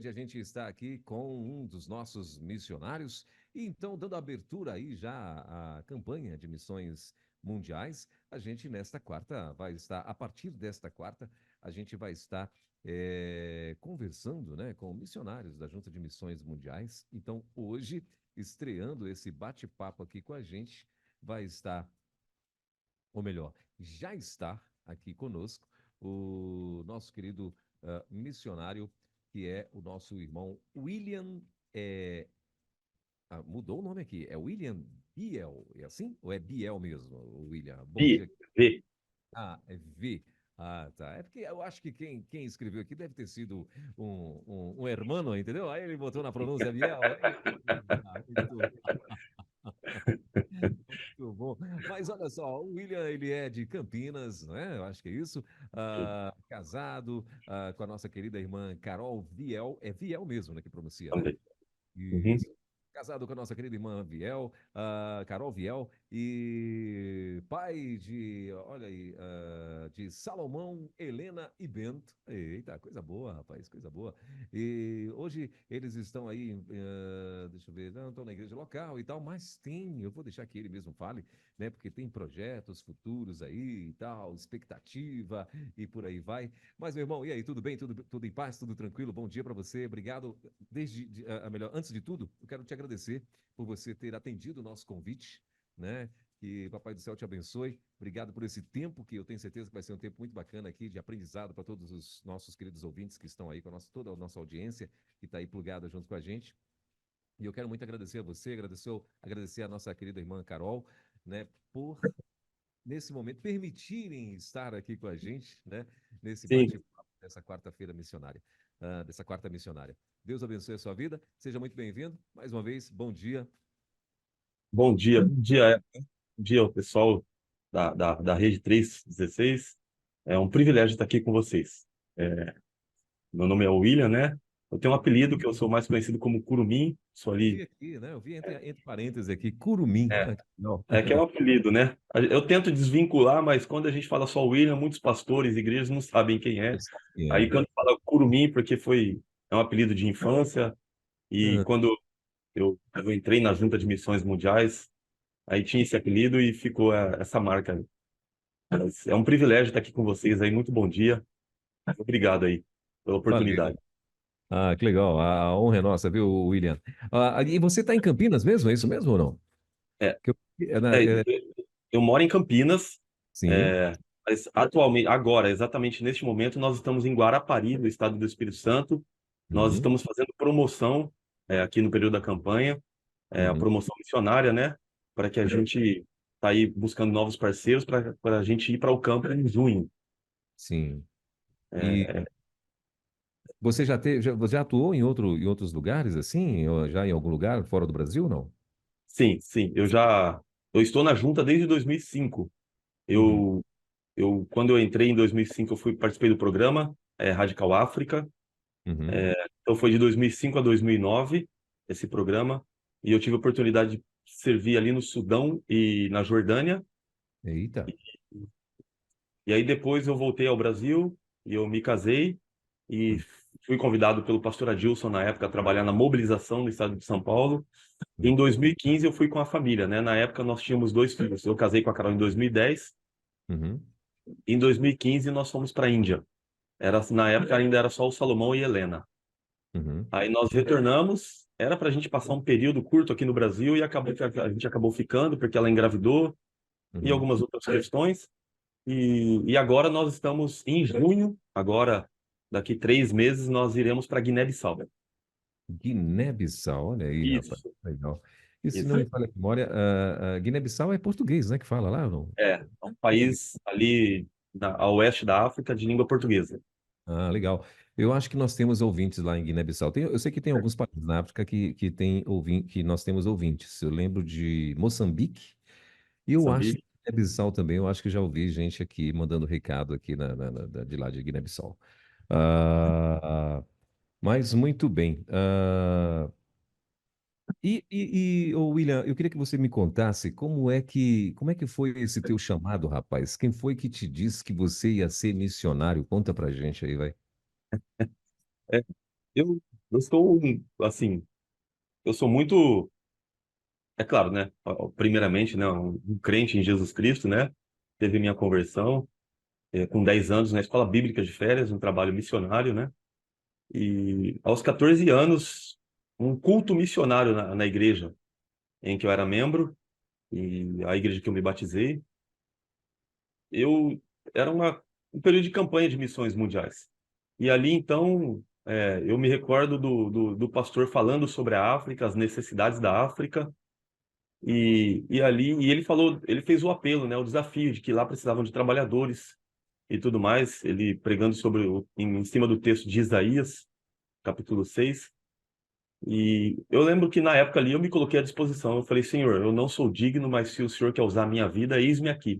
hoje a gente está aqui com um dos nossos missionários e então dando abertura aí já à campanha de missões mundiais, a gente nesta quarta vai estar, a partir desta quarta, a gente vai estar conversando, né, com missionários da Junta de Missões Mundiais. Então, hoje, estreando esse bate-papo aqui com a gente, vai estar, ou melhor, já está aqui conosco o nosso querido missionário, que é o nosso irmão William. Mudou o nome aqui, é William Biel, é assim? Ou é Biel mesmo, William? Bom V, dia. V. É V. Tá. É porque eu acho que quem escreveu aqui deve ter sido um hermano, entendeu? Aí ele botou na pronúncia Biel. Muito muito bom. Mas olha só, o William, ele é de Campinas, né? Eu acho que é isso. Casado com a nossa querida irmã Carol Viel. É Viel mesmo, né? Que pronuncia, né? Também. Uhum. Isso. Casado com a nossa querida irmã Viel, Carol Viel, e pai de, olha aí, de Salomão, Helena e Bento. Eita, coisa boa, rapaz, coisa boa. E hoje eles estão aí, deixa eu ver, não estão na igreja local e tal, mas tem, eu vou deixar que ele mesmo fale, né, porque tem projetos futuros aí e tal, expectativa e por aí vai. Mas, meu irmão, e aí, tudo bem? Tudo em paz? Tudo tranquilo? Bom dia para você. Obrigado. Melhor, antes de tudo, eu quero te agradecer por você ter atendido o nosso convite, né? Que Papai do Céu te abençoe. Obrigado por esse tempo, que eu tenho certeza que vai ser um tempo muito bacana aqui de aprendizado para todos os nossos queridos ouvintes que estão aí com toda a nossa audiência que está aí plugada junto com a gente. E eu quero muito agradecer a você, agradecer a nossa querida irmã Carol, né, por nesse momento, permitirem estar aqui com a gente, né, nesse Sim, bate-papo dessa quarta-feira missionária, dessa quarta missionária. Deus abençoe a sua vida, seja muito bem-vindo. Mais uma vez, bom dia. bom dia. Bom dia ao pessoal da Rede 316. É um privilégio estar aqui com vocês. É, Meu nome é William, né? Eu tenho um apelido que eu sou mais conhecido como Curumim. Sou Eu vi ali. aqui, né? Eu vi entre parênteses aqui, curumim. É, Que legal. que é um apelido, né? Eu tento desvincular, mas quando a gente fala só William, muitos pastores e igrejas não sabem quem é. Aí É. quando fala Curumim, porque é um apelido de infância, e Ah, quando eu entrei na Junta de Missões Mundiais, aí tinha esse apelido e ficou essa marca aí. Mas é um privilégio estar aqui com vocês aí. Muito bom dia. Obrigado aí pela valeu. oportunidade. Que legal. A honra é nossa, viu, William? E você está em Campinas mesmo? É isso mesmo ou não? É, Que eu- é, é, né, é, eu moro em Campinas, sim. é, mas atualmente, agora, exatamente neste momento, nós estamos em Guarapari, no estado do Espírito Santo. Nós Uhum, estamos fazendo promoção aqui no período da campanha, a uhum, promoção missionária, né? Para que a gente está aí buscando novos parceiros para a gente ir para o campo em junho. sim. E É, você você já atuou em outros lugares, assim? Ou já em algum lugar fora do Brasil, não? sim, sim. Eu estou na junta desde 2005. Uhum, Eu, quando eu entrei em 2005, eu participei do programa Radical África. uhum. Então foi de 2005 a 2009 esse programa, e eu tive a oportunidade de servir ali no Sudão e na Jordânia. Eita. E aí depois eu voltei ao Brasil e eu me casei e fui convidado pelo pastor Adilson na época a trabalhar na mobilização no estado de São Paulo. Em Uhum, 2015 eu fui com a família, né? Na época nós tínhamos dois filhos. Eu casei com a Carol em 2010. uhum, Em 2015 nós fomos para a Índia. Na época ainda era só o Salomão e Helena. uhum, Aí nós retornamos, era para a gente passar um período curto aqui no Brasil e acabou que a gente acabou ficando porque ela engravidou e uhum. algumas outras questões. E agora nós estamos em junho, agora daqui 3 meses nós iremos para Guiné-Bissau. Guiné-Bissau, olha aí, rapaz. Isso, Legal. E se não isso. me falha a memória, Guiné-Bissau é português, né, que fala lá, não? É um país ali a oeste da África de língua portuguesa. Legal. Eu acho que nós temos ouvintes lá em Guiné-Bissau. Eu sei que tem alguns países na África que nós temos ouvintes. Eu lembro de Moçambique e eu acho que Moçambique. Guiné-Bissau também. Eu acho que já ouvi gente aqui mandando recado aqui de lá de Guiné-Bissau. Mas muito bem. Ô, William, eu queria que você me contasse como é que foi esse teu chamado, rapaz? Quem foi que te disse que você ia ser missionário? Conta pra gente aí, vai. É, Eu sou, assim, eu sou muito, é claro, né? Primeiramente, né? Um crente em Jesus Cristo, né? Teve minha conversão, com 10 anos na escola bíblica de férias, um trabalho missionário, né? E aos 14 anos, um culto missionário na igreja em que eu era membro, e a igreja que eu me batizei, eu era um período de campanha de missões mundiais. E ali, então, eu me recordo do pastor falando sobre a África, as necessidades da África, e ali, e ele falou, ele fez o apelo, né, o desafio de que lá precisavam de trabalhadores e tudo mais, ele pregando em cima do texto de Isaías, capítulo 6. E eu lembro que na época ali eu me coloquei à disposição. Eu falei, Senhor, eu não sou digno, mas se o Senhor quer usar a minha vida, eis-me aqui.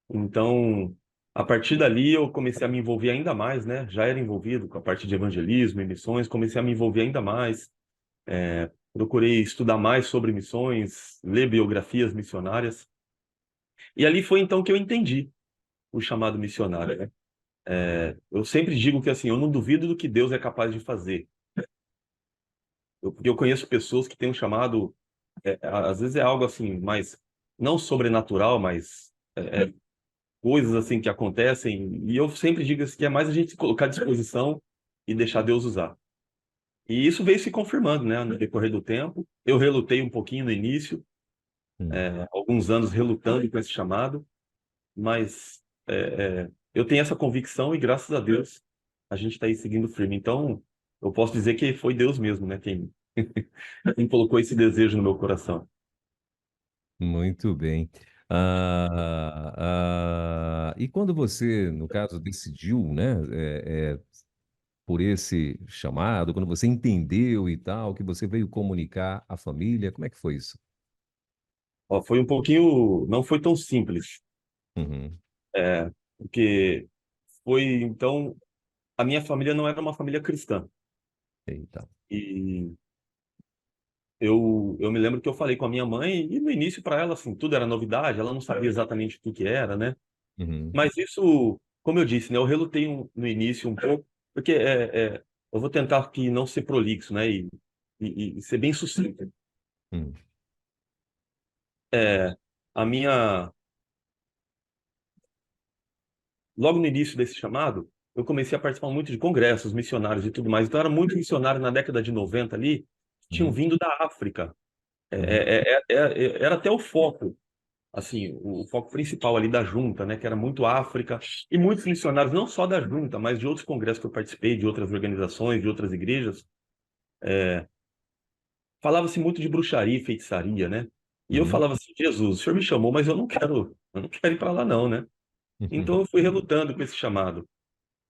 Então, a partir dali eu comecei a me envolver ainda mais, né? Já era envolvido com a parte de evangelismo e missões, comecei a me envolver ainda mais. Procurei estudar mais sobre missões, ler biografias missionárias. E ali foi então que eu entendi o chamado missionário, né? Eu sempre digo que assim, eu não duvido do que Deus é capaz de fazer. Porque eu conheço pessoas que têm um chamado, às vezes é algo assim, mais não sobrenatural, mas coisas assim que acontecem. E eu sempre digo assim, que é mais a gente se colocar à disposição e deixar Deus usar. E isso veio se confirmando, né, no decorrer do tempo. Eu relutei um pouquinho no início, Hum. alguns anos relutando com esse chamado, mas eu tenho essa convicção e graças a Deus a gente está aí seguindo firme. Então, eu posso dizer que foi Deus mesmo, né, quem colocou esse desejo no meu coração. Muito bem. E quando você, no caso, decidiu, né, por esse chamado, quando você entendeu e tal, que você veio comunicar à família, como é que foi isso? Ó, foi um pouquinho, não foi tão simples, Uhum. porque foi, então, a minha família não era uma família cristã. Eita. E eu me lembro que eu falei com a minha mãe, e no início para ela, assim, tudo era novidade, ela não sabia exatamente o que que era, né? Uhum. Mas isso, como eu disse, né, eu relutei no início um pouco, porque eu vou tentar aqui não ser prolixo, né, e ser bem sucinto. Hum. É, a minha, logo no início desse chamado, eu comecei a participar muito de congressos missionários e tudo mais. Então, era muito missionário na década de 90 ali, que tinham Uhum. vindo da África. Uhum. Era até o foco, assim, o foco principal ali da junta, né, que era muito África, e muitos missionários, não só da junta, mas de outros congressos que eu participei, de outras organizações, de outras igrejas, falava-se muito de bruxaria e feitiçaria, né? E eu Uhum. falava assim, Jesus, o senhor me chamou, mas eu não quero ir para lá não, né? Então eu fui relutando com esse chamado.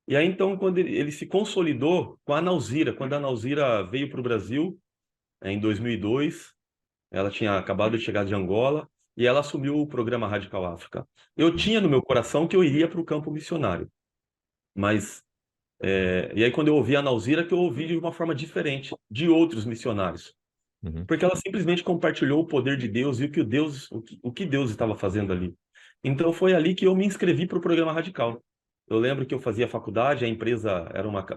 E aí então, quando ele se consolidou com a Nauzira, quando a Nauzira veio para o Brasil, em 2002, ela tinha acabado de chegar de Angola, e ela assumiu o programa Radical África. Eu Uhum. tinha no meu coração que eu iria para o campo missionário, mas e aí quando eu ouvi a Nauzira, que eu ouvi de uma forma diferente de outros missionários, Uhum. porque ela simplesmente compartilhou o poder de Deus e o que Deus estava fazendo ali. Então foi ali que eu me inscrevi para o programa Radical. Eu lembro que eu fazia faculdade, a empresa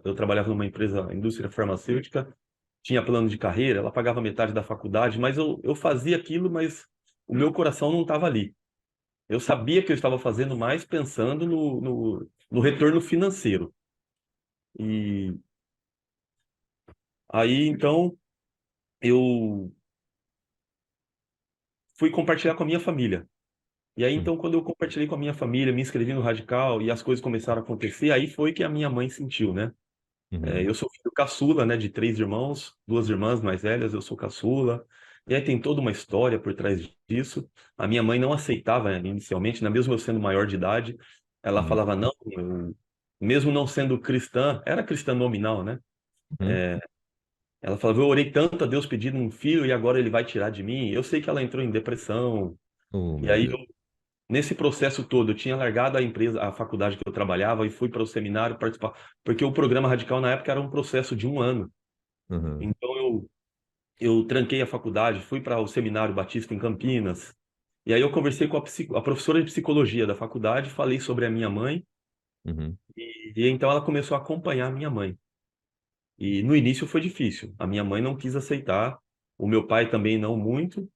eu trabalhava numa empresa, indústria farmacêutica, tinha plano de carreira, ela pagava metade da faculdade, mas eu fazia aquilo, mas o meu coração não estava ali. Eu sabia que eu estava fazendo mais pensando no retorno financeiro. E aí, então, eu fui compartilhar com a minha família. E aí, Uhum. então, quando eu compartilhei com a minha família, me inscrevi no Radical e as coisas começaram a acontecer, aí foi que a minha mãe sentiu, né? Uhum. Eu sou filho caçula, né, de 3 irmãos, 2 irmãs mais velhas, eu sou caçula. E aí tem toda uma história por trás disso. A minha mãe não aceitava, né, inicialmente, né, mesmo eu sendo maior de idade, ela Uhum. falava, não, mesmo não sendo cristã, era cristã nominal, né? Uhum. Ela falava, eu orei tanto a Deus pedindo um filho e agora ele vai tirar de mim. Eu sei que ela entrou em depressão. Oh, E meu aí Deus. nesse processo todo, eu tinha largado a empresa, a faculdade que eu trabalhava e fui para o seminário participar, porque o programa Radical na época era um processo de um ano. Uhum. Então eu tranquei a faculdade, fui para o Seminário Batista em Campinas. E aí eu conversei com a professora de psicologia da faculdade, falei sobre a minha mãe Uhum. e então ela começou a acompanhar a minha mãe. E no início foi difícil. A minha mãe não quis aceitar, o meu pai também não muito,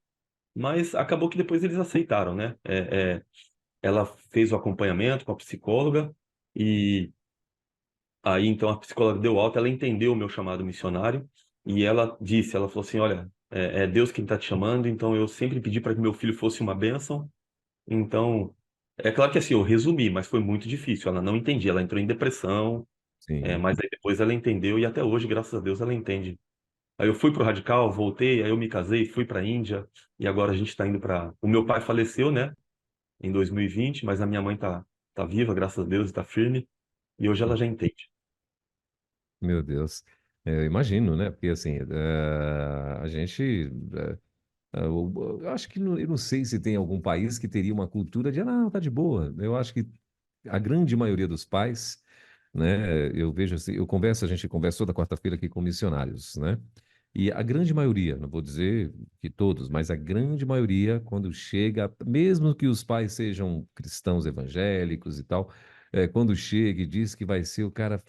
mas acabou que depois eles aceitaram, né? Ela fez o acompanhamento com a psicóloga e aí então a psicóloga deu alta, ela entendeu o meu chamado missionário e ela falou assim, olha, é Deus quem está te chamando, então eu sempre pedi para que meu filho fosse uma bênção. Então, é claro que assim, eu resumi, mas foi muito difícil. Ela não entendia, ela entrou em depressão, Sim. mas aí depois ela entendeu e até hoje, graças a Deus, ela entende. Aí eu fui pro radical, voltei, aí eu me casei, fui para a Índia e agora a gente está indo para. O meu pai faleceu, né, em 2020, mas a minha mãe tá viva, graças a Deus, está firme e hoje ela já entende. Meu Deus. Eu imagino, né? Porque assim, a gente. Eu acho que eu não sei se tem algum país que teria uma cultura de, ah, não, tá de boa. Eu acho que a grande maioria dos pais, né? Eu vejo assim, a gente conversa toda quarta-feira aqui com missionários, né? E a grande maioria, não vou dizer que todos, mas a grande maioria, quando chega, mesmo que os pais sejam cristãos evangélicos e tal, quando chega e diz que vai ser o cara,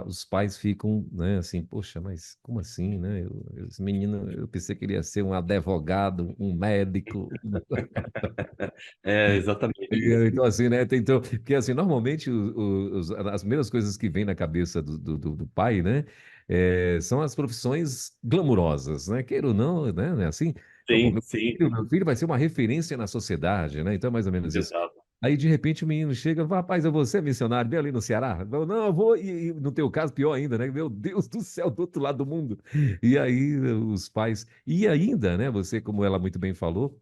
os pais ficam, né, assim, poxa, mas como assim, né? Esse menino, eu pensei que ele ia ser um advogado, um médico. É, exatamente. Então, assim, né? Então, porque, assim, normalmente as primeiras coisas que vêm na cabeça do pai, né? São as profissões glamurosas, né? Queira ou não, né? Assim, então, pô, Sim, sim, meu filho vai ser uma referência na sociedade, né? Então, é mais ou menos isso. exato. Aí, de repente, o menino chega e fala, rapaz, eu vou ser missionário bem ali no Ceará? Eu, não, eu vou, e no teu caso, pior ainda, né? Meu Deus do céu, do outro lado do mundo. E aí, os pais... E ainda, né? Você, como ela muito bem falou,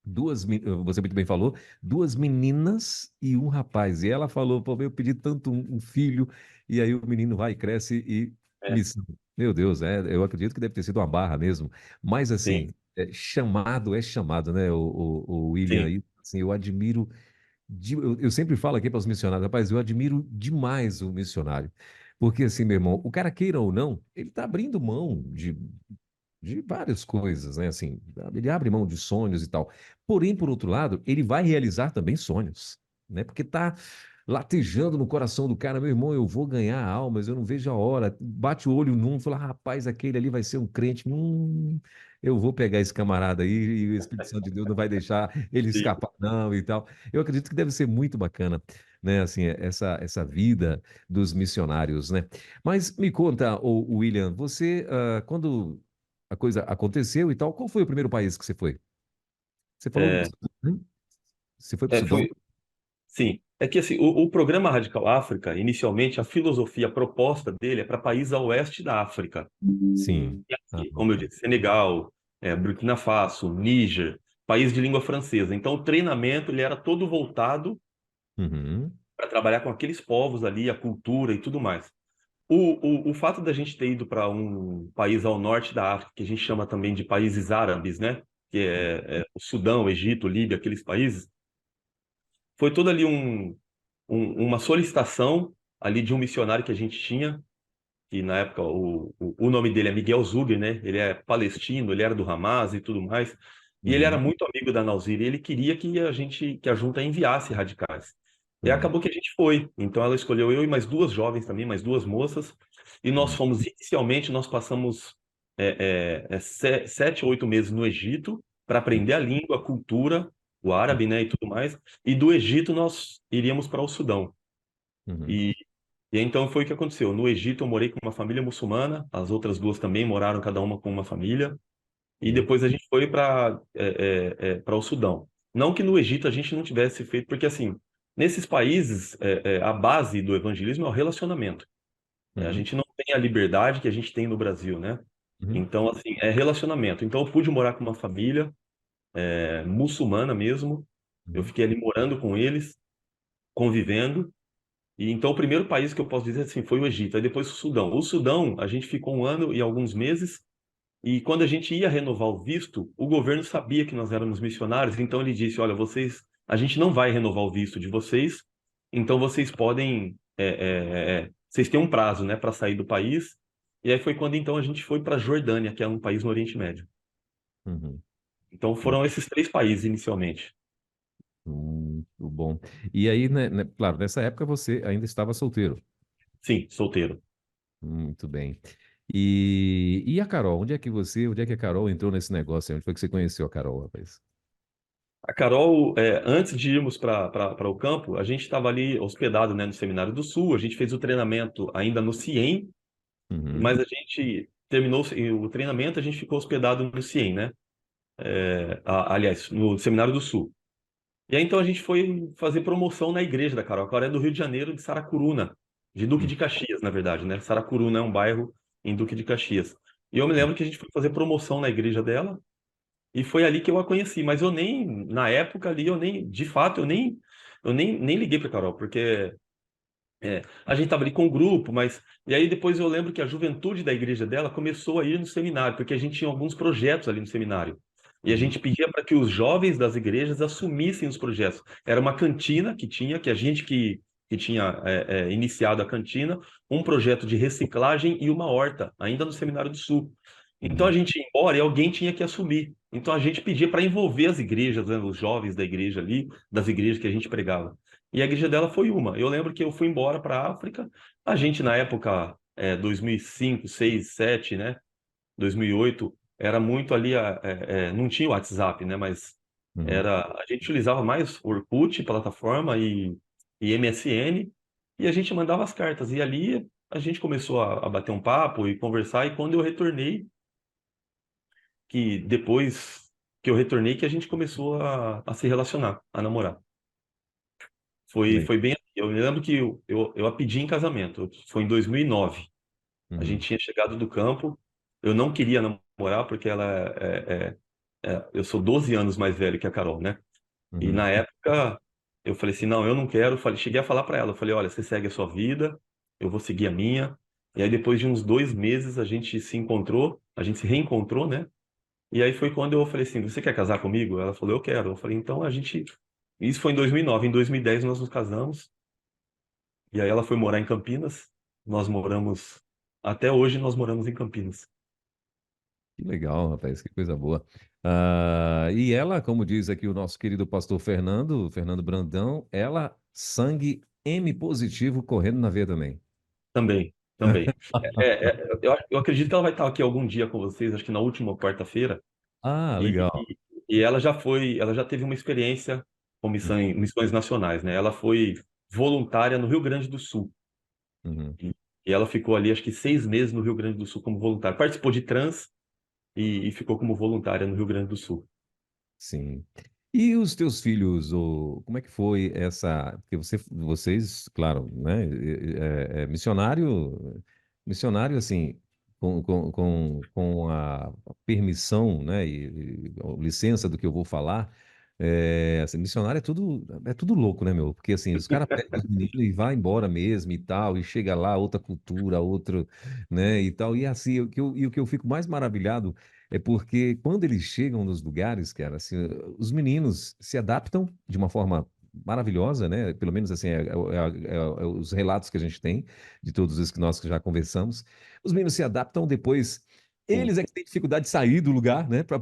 você muito bem falou, duas meninas e um rapaz. E ela falou, pô, eu pedi tanto um filho, e aí o menino vai, cresce e É, me... Meu Deus, eu acredito que deve ter sido uma barra mesmo. Mas sim, assim, chamado é chamado, né, o William sim. aí, assim, eu admiro, eu sempre falo aqui para os missionários, rapaz, eu admiro demais o missionário. Porque assim, meu irmão, o cara queira ou não, ele está abrindo mão de várias coisas, né? Assim, ele abre mão de sonhos e tal. Porém, por outro lado, ele vai realizar também sonhos, né? Porque tá latejando no coração do cara, meu irmão, eu vou ganhar almas, eu não vejo a hora. Bate o olho num, fala, rapaz, aquele ali vai ser um crente. Eu vou pegar esse camarada aí e o Espírito Santo de Deus não vai deixar ele Sim. escapar, não, e tal. Eu acredito que deve ser muito bacana, né? Assim, essa vida dos missionários, né? Mas me conta, o William, você, quando a coisa aconteceu e tal. Qual foi o primeiro país que você foi? Você falou, É, você foi para o Sudão? foi, sim. É que assim, o programa Radical África, inicialmente, a filosofia a proposta dele é para países a oeste da África. Sim. E Ah, aqui, como eu disse, Senegal, Burkina Faso, Níger, país de língua francesa. Então, o treinamento ele era todo voltado uhum, para trabalhar com aqueles povos ali, a cultura e tudo mais. O fato da gente ter ido para um país ao norte da África, que a gente chama também de países árabes, né? Que é o Sudão, o Egito, Líbia, aqueles países, foi toda ali uma solicitação ali de um missionário que a gente tinha, que na época o nome dele é Miguel Zuger, né? Ele é palestino, ele era do Hamas e tudo mais. E ele era uhum, muito amigo da Nausir, e ele queria que a junta enviasse radicais. E uhum, acabou que a gente foi. Então ela escolheu eu e mais duas jovens também, mais duas moças. E nós uhum, fomos, inicialmente, nós passamos 7 ou 8 meses no Egito para aprender a língua, a cultura, o árabe, né, e tudo mais. E do Egito nós iríamos para o Sudão. uhum, E e então foi o que aconteceu. No Egito eu morei com uma família muçulmana, as outras duas também moraram cada uma com uma família, e uhum, depois a gente foi para o Sudão. Não que no Egito a gente não tivesse feito, porque assim, nesses países a base do evangelismo é o relacionamento. A uhum, gente não tem a liberdade que a gente tem no Brasil, né? uhum, Então, assim, é relacionamento. Então eu pude morar com uma família muçulmana mesmo, eu uhum, fiquei ali morando com eles, convivendo, e então o primeiro país que eu posso dizer assim foi o Egito, aí depois o Sudão. O Sudão, a gente ficou 1 ano e alguns meses, e quando a gente ia renovar o visto, o governo sabia que nós éramos missionários, então ele disse: olha, a gente não vai renovar o visto de vocês, então vocês podem, vocês têm um prazo, né, para sair do país. E aí foi quando então a gente foi para a Jordânia, que é um país no Oriente Médio. uhum. Então foram esses 3 países inicialmente. Muito bom. E aí, claro, nessa época você ainda estava solteiro. Sim, solteiro. Muito bem. E a Carol? Onde é que a Carol entrou nesse negócio aí? Onde foi que você conheceu a Carol, rapaz? A Carol, antes de irmos para o campo, a gente estava ali hospedado, né, no Seminário do Sul. A gente fez o treinamento ainda no CIEM, Uhum, mas a gente terminou o treinamento, a gente ficou hospedado no CIEM, né? Aliás, no Seminário do Sul. E aí então a gente foi fazer promoção na igreja da Carol. A Carol é do Rio de Janeiro, de Saracuruna, de Duque uhum, de Caxias, na verdade, né? Saracuruna é um bairro em Duque de Caxias. E eu me lembro que a gente foi fazer promoção na igreja dela. E foi ali que eu a conheci, mas eu nem, na época ali, eu nem, de fato, eu nem liguei pra Carol, porque a gente tava ali com o grupo, mas, e aí depois eu lembro que a juventude da igreja dela começou a ir no seminário, porque a gente tinha alguns projetos ali no seminário. E a uhum, gente pedia para que os jovens das igrejas assumissem os projetos. Era uma cantina que tinha, que a gente que tinha iniciado a cantina, um projeto de reciclagem e uma horta, ainda no Seminário do Sul. Então a uhum. gente ia embora e alguém tinha que assumir. Então a gente pedia para envolver as igrejas, né, os jovens da igreja ali, das igrejas que a gente pregava. E a igreja dela foi uma. Eu lembro que eu fui embora para a África. A gente, na época, 2005, 6, 7, né? 2008, era muito ali, não tinha o WhatsApp, né? Mas Uhum. a gente utilizava mais Orkut, plataforma, e MSN, e a gente mandava as cartas. E ali a gente começou a bater um papo e conversar. E quando eu retornei, que depois que eu retornei, que a gente começou a se relacionar, a namorar. Foi, Legal. foi bem assim. Eu me lembro que eu a pedi em casamento. Foi em 2009. A Uhum, gente tinha chegado do campo. Eu não queria namorar porque ela eu sou 12 anos mais velho que a Carol, né? E uhum. na época eu falei assim, não, eu não quero. Cheguei a falar para ela. Eu falei, olha, você segue a sua vida, eu vou seguir a minha. E aí depois de uns 2 meses a gente se encontrou, a gente se reencontrou, né? E aí foi quando eu falei assim, você quer casar comigo? Ela falou, eu quero. Eu falei, então a gente. Isso foi em 2009. Em 2010 nós nos casamos. E aí ela foi morar em Campinas. Nós moramos, até hoje nós moramos em Campinas. Que legal, rapaz, que coisa boa. Ah, e ela, como diz aqui o nosso querido pastor Fernando, Fernando Brandão, ela, sangue M positivo correndo na veia também. Também, também. Eu acredito que ela vai estar aqui algum dia com vocês, acho que na última quarta-feira. Ah, E, legal. e, e ela já teve uma experiência com missões nacionais, né? Ela foi voluntária no Rio Grande do Sul. Uhum, E, e ela ficou ali, acho que 6 meses no Rio Grande do Sul como voluntária. Participou de trans e ficou como voluntária no Rio Grande do Sul. sim. E os teus filhos, como é que foi essa? Porque vocês, claro, né, missionário assim, com a permissão, né, e a licença do que eu vou falar, assim, missionário é tudo louco, né, meu? Porque assim, os caras pegam os meninos e vai embora mesmo e tal, e chega lá outra cultura, outro, né, e tal. E assim, o que eu fico mais maravilhado é porque quando eles chegam nos lugares, cara, assim, os meninos se adaptam de uma forma maravilhosa, né? Pelo menos assim, é os relatos que a gente tem de todos os que nós já conversamos. Os meninos se adaptam depois. Sim, Eles é que têm dificuldade de sair do lugar, né? Para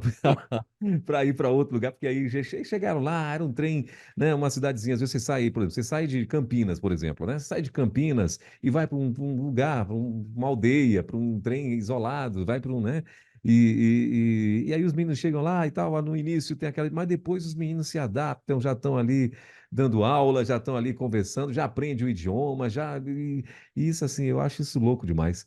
para ir para outro lugar, porque aí chegaram lá, era um trem, né? Uma cidadezinha. Às vezes você sai, por exemplo, você sai de Campinas, por exemplo, né? Você sai de Campinas e vai pra um lugar, para uma aldeia, para um trem isolado, vai para um, né? E aí os meninos chegam lá e tal, no início tem aquela, mas depois os meninos se adaptam, já estão ali dando aula, já estão ali conversando, já aprendem o idioma, e isso assim, eu acho isso louco demais.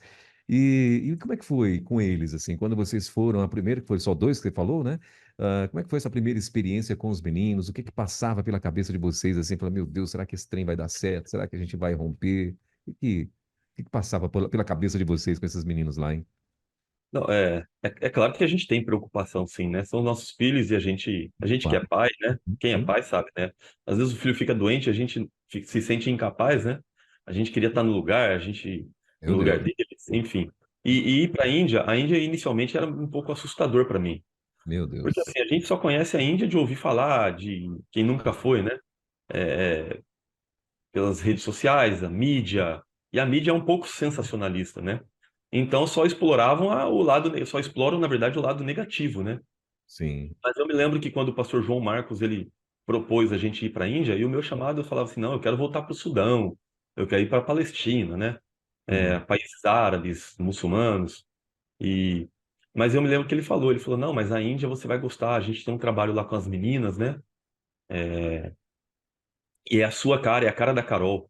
E como é que foi com eles, assim, quando vocês foram, a primeira, que foi só dois que você falou, né? Ah, como é que foi essa primeira experiência com os meninos? O que que passava pela cabeça de vocês, assim, falando, meu Deus, será que esse trem vai dar certo? Será que a gente vai romper? O que que passava pela cabeça de vocês com esses meninos lá, hein? não, é claro que a gente tem preocupação, sim, né? São nossos filhos e a gente que é Claro. pai, né? Quem é Sim. pai sabe, né? Às vezes o filho fica doente, a gente se sente incapaz, né? A gente queria estar no lugar, Meu no lugar Deus, deles, enfim. E ir para a Índia inicialmente era um pouco assustador para mim, meu porque Deus. assim, a gente só conhece a Índia de ouvir falar, de quem nunca foi, né? É, pelas redes sociais, a mídia, e a mídia é um pouco sensacionalista, né? Então só exploravam o lado, só exploram, na verdade, o lado negativo, né? Sim. Mas eu me lembro que quando o pastor João Marcos ele propôs a gente ir para a Índia, e o meu chamado eu falava assim, não, eu quero voltar para o Sudão, eu quero ir para a Palestina, né? Uhum. países árabes, muçulmanos. E, mas eu me lembro que ele falou, não, mas a Índia você vai gostar, a gente tem um trabalho lá com as meninas, né? E é a sua cara, é a cara da Carol.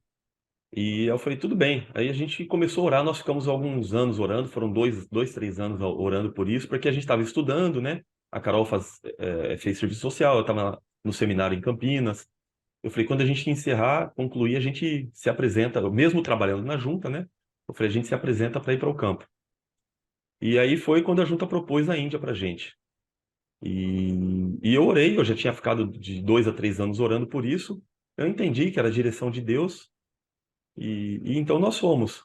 E eu falei, tudo bem. Aí a gente começou a orar, nós ficamos alguns anos orando, foram dois, 3 anos orando por isso, porque a gente estava estudando, né? A Carol fez serviço social, eu estava no seminário em Campinas. Eu falei, quando a gente encerrar, concluir, a gente se apresenta, mesmo trabalhando na junta, né? Eu falei, a gente se apresenta para ir para o campo. E aí foi quando a junta propôs a Índia para gente. E eu orei, eu já tinha ficado de 2 a 3 anos orando por isso. Eu entendi que era a direção de Deus, e então nós fomos.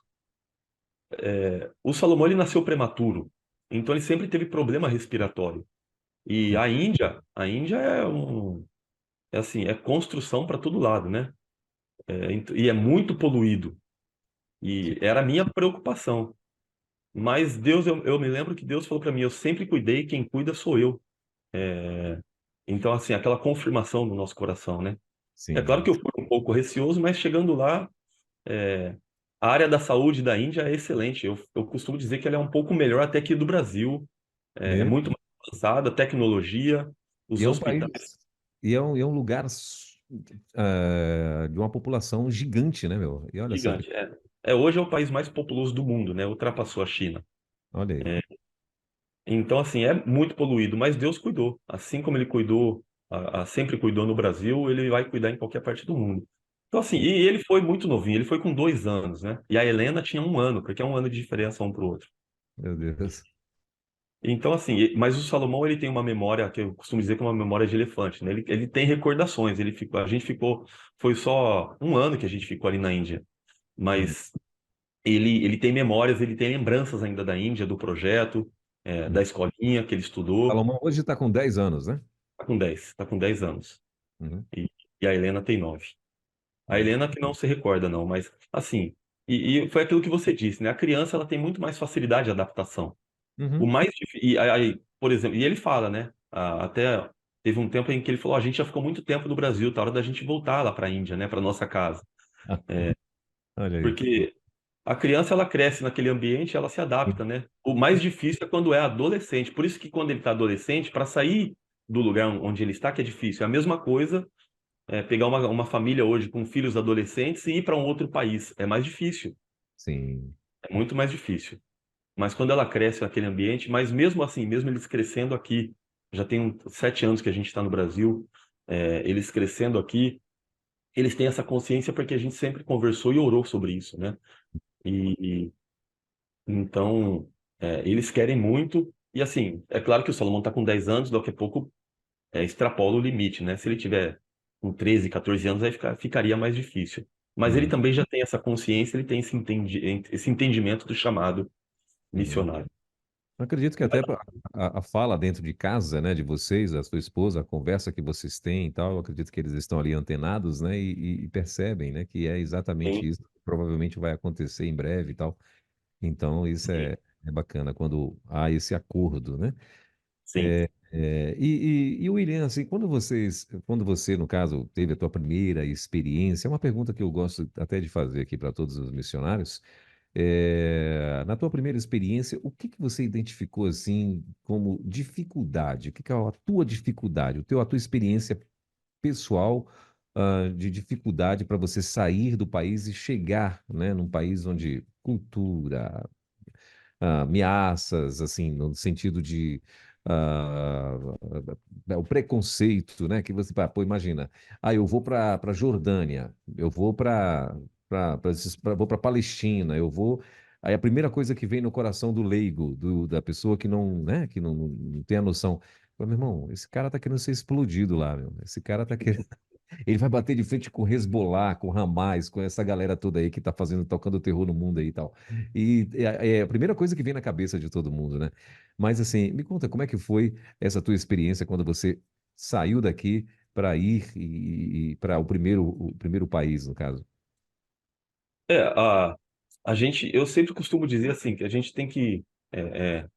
O Salomão ele nasceu prematuro, então ele sempre teve problema respiratório. E a Índia é assim, é construção para todo lado, né? E é muito poluído. E era a minha preocupação. Mas Deus, eu me lembro que Deus falou para mim, eu sempre cuidei, quem cuida sou eu. Então, assim, aquela confirmação no nosso coração, né? É claro Sim. que eu fui um pouco receoso, mas chegando lá, é, a área da saúde da Índia é excelente. Eu costumo dizer que ela é um pouco melhor até que do Brasil. É Mesmo. muito mais avançada, tecnologia, E os é um hospitais país, e é um lugar de uma população gigante, né, meu? E olha só, gigantes. Hoje é o país mais populoso do mundo, né? Ultrapassou a China. olha aí. Então, assim, é muito poluído, mas Deus cuidou. Assim como ele cuidou, sempre cuidou no Brasil, ele vai cuidar em qualquer parte do mundo. Então, assim, e ele foi muito novinho, ele foi com 2 anos, né? E a Helena tinha 1 ano, porque é 1 ano de diferença um para o outro. Meu Deus. Então, assim, mas o Salomão, ele tem uma memória, que eu costumo dizer que é uma memória de elefante, né? Ele tem recordações, a gente ficou, foi só 1 ano que a gente ficou ali na Índia, Uhum. mas ele tem memórias, ele tem lembranças ainda da Índia, do projeto, da Uhum. escolinha que ele estudou. Salomão hoje está com 10 anos, né? Tá com 10 anos. Uhum. E, e a Helena tem 9. A Uhum. Helena que não se recorda, não, mas assim, e foi aquilo que você disse, né? A criança ela tem muito mais facilidade de adaptação. O Uhum. mais difícil, e aí, por exemplo, e ele fala, né? Até teve um tempo em que ele falou: a gente já ficou muito tempo no Brasil, tá hora da gente voltar lá para a Índia, né? Para nossa casa. Ah, olha aí. Porque a criança ela cresce naquele ambiente, ela se adapta, né? O mais difícil é quando é adolescente. Por isso que quando ele está adolescente, para sair do lugar onde ele está, que é difícil. É a mesma coisa pegar uma família hoje com filhos adolescentes e ir para um outro país. É mais difícil, Sim. é muito mais difícil. Mas quando ela cresce naquele ambiente, mas mesmo assim, mesmo eles crescendo aqui, já tem 7 anos que a gente está no Brasil, eles crescendo aqui, eles têm essa consciência porque a gente sempre conversou e orou sobre isso, né? E então, eles querem muito, e assim, é claro que o Salomão está com 10 anos, daqui a pouco extrapola o limite, né? Se ele tiver com 13, 14 anos, aí ficaria mais difícil. Mas ele Uhum. também já tem essa consciência, ele tem esse entendimento do chamado Uhum. missionário. Acredito que até a fala dentro de casa, né, de vocês, a sua esposa, a conversa que vocês têm e tal, eu acredito que eles estão ali antenados, né, e percebem, né, que é Sim, exatamente isso que provavelmente vai acontecer em breve e tal. Então, isso sim, é bacana quando há esse acordo, né? sim. E William, assim, quando você, no caso, teve a tua primeira experiência, é uma pergunta que eu gosto até de fazer aqui para todos os missionários. Na tua primeira experiência, o que que você identificou assim como dificuldade? O que que é a tua dificuldade, a tua experiência pessoal, de dificuldade para você sair do país e chegar, né, num país onde cultura, ameaças, assim, no sentido de ah, o preconceito, né? Que você, pô, imagina, eu vou para Jordânia, eu vou vou para Palestina, eu vou. Aí a primeira coisa que vem no coração do leigo, da pessoa que não, né, que não tem a noção, fala, meu irmão, esse cara tá querendo ser explodido lá, meu. Esse cara tá querendo ele vai bater de frente com o Hezbollah, com o Hamas, com essa galera toda aí que tá fazendo, tocando terror no mundo aí e tal. E é a primeira coisa que vem na cabeça de todo mundo, né? Mas assim, me conta como é que foi essa tua experiência quando você saiu daqui para ir e para o primeiro país, no caso. É, a gente, eu sempre costumo dizer assim, que a gente tem que é, é,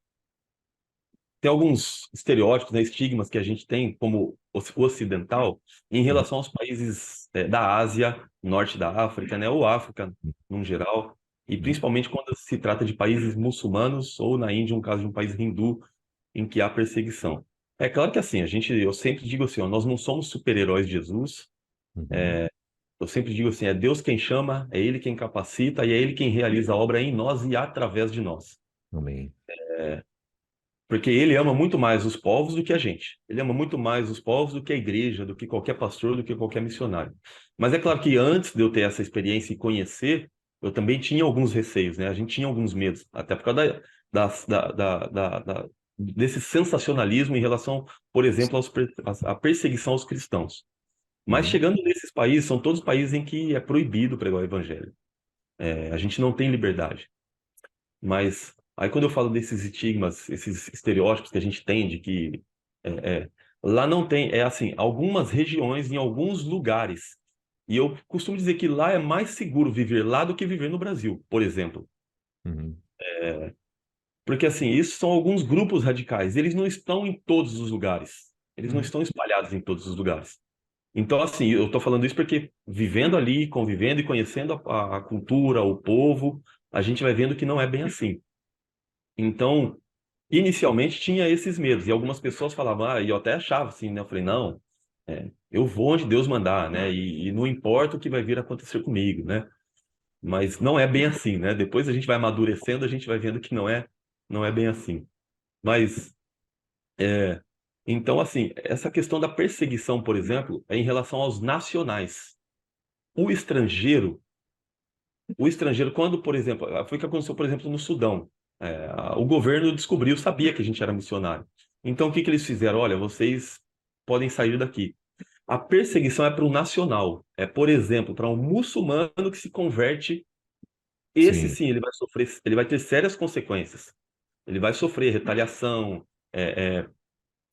ter alguns estereótipos, né, estigmas que a gente tem como ocidental em relação aos países da Ásia, norte da África, né, ou África, no geral. e Uhum. principalmente quando se trata de países muçulmanos ou na Índia, um caso de um país hindu em que há perseguição. É claro que assim, eu sempre digo assim, ó, nós não somos super-heróis de Jesus. Uhum. Eu sempre digo assim, é Deus quem chama, é Ele quem capacita e é Ele quem realiza a obra em nós e através de nós. Amém. Porque Ele ama muito mais os povos do que a gente. Ele ama muito mais os povos do que a igreja, do que qualquer pastor, do que qualquer missionário. Mas é claro que antes de eu ter essa experiência e conhecer, eu também tinha alguns receios, né? A gente tinha alguns medos, até por causa desse sensacionalismo em relação, por exemplo, à perseguição aos cristãos. Mas Uhum. chegando nesses países, são todos países em que é proibido pregar o evangelho. A gente não tem liberdade. Mas aí quando eu falo desses estigmas, esses estereótipos que a gente tem de que é, é, lá não tem, é assim, algumas regiões, em alguns lugares. E eu costumo dizer que lá é mais seguro viver lá do que viver no Brasil, por exemplo. Uhum. Porque assim, isso são alguns grupos radicais. Eles não estão em todos os lugares. Eles não Uhum. estão espalhados em todos os lugares. Então, assim, eu estou falando isso porque vivendo ali, convivendo e conhecendo a cultura, o povo, a gente vai vendo que não é bem assim. Então, inicialmente tinha esses medos, e algumas pessoas falavam, e eu até achava assim, né? Eu falei, não, eu vou onde Deus mandar, né? E não importa o que vai vir a acontecer comigo, né? Mas não é bem assim, né? Depois a gente vai amadurecendo, a gente vai vendo que não é bem assim. Mas, é, então, assim, essa questão da perseguição, por exemplo, é em relação aos nacionais. O estrangeiro, o estrangeiro, quando, por exemplo, foi o que aconteceu, por exemplo, no Sudão. O governo descobriu, sabia que a gente era missionário. Então, o que que eles fizeram? Olha, vocês podem sair daqui. A perseguição é para o nacional. É, por exemplo, para um muçulmano que se converte, esse Sim. sim, ele vai sofrer, ele vai ter sérias consequências. Ele vai sofrer retaliação,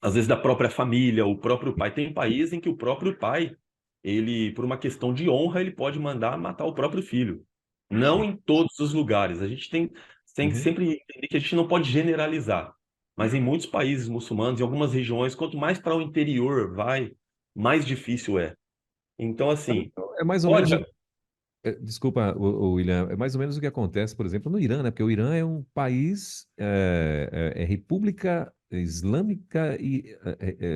às vezes da própria família, o próprio pai. Tem país em que o próprio pai, ele, por uma questão de honra, ele pode mandar matar o próprio filho. Não em todos os lugares. A gente tem que Uhum. sempre entender que a gente não pode generalizar. Mas em muitos países muçulmanos, em algumas regiões, quanto mais para o interior vai, mais difícil é. Então, assim, É mais ou menos pode. o. Desculpa, o William, é mais ou menos o que acontece, por exemplo, no Irã, né? Porque o Irã é um país, é República Islâmica e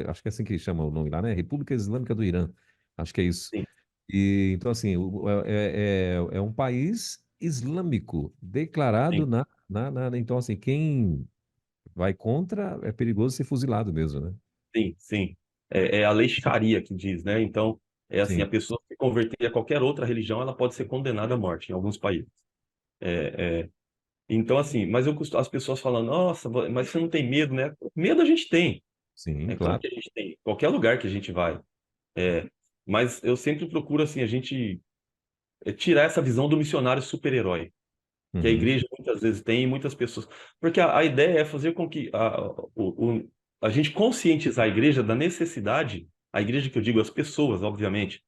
acho que é assim que chama o nome lá, né? República Islâmica do Irã, acho que é isso. Sim, E então assim, é um país islâmico declarado sim, então assim, quem vai contra é perigoso ser fuzilado mesmo, né? sim, sim. É a lei Sharia que diz, né? Então, é assim, Sim. a pessoa que converter a qualquer outra religião, ela pode ser condenada à morte em alguns países. Então, assim, mas as pessoas falam, nossa, mas você não tem medo, né? Medo a gente tem. Sim, É claro claro. que a gente tem. Qualquer lugar que a gente vai. É, mas eu sempre procuro, assim, a gente tirar essa visão do missionário super-herói, que a Uhum. igreja muitas vezes tem e muitas pessoas. Porque a ideia é fazer com que a gente conscientizar a igreja da necessidade, a igreja que eu digo, as pessoas, obviamente,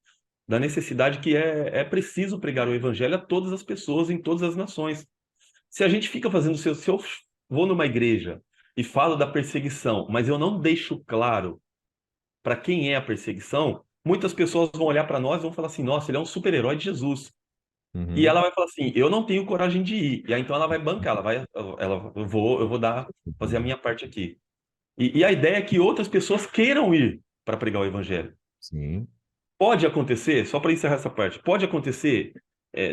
da necessidade que é preciso pregar o evangelho a todas as pessoas em todas as nações. Se a gente fica fazendo, se eu vou numa igreja e falo da perseguição, mas eu não deixo claro para quem é a perseguição, muitas pessoas vão olhar para nós e vão falar assim: nossa, ele é um super-herói de Jesus. E Uhum. ela vai falar assim: eu não tenho coragem de ir. E aí então ela vai bancar, eu vou fazer a Entendi. minha parte aqui. E a ideia é que outras pessoas queiram ir para pregar o evangelho. Sim. Pode acontecer, só para encerrar essa parte, pode acontecer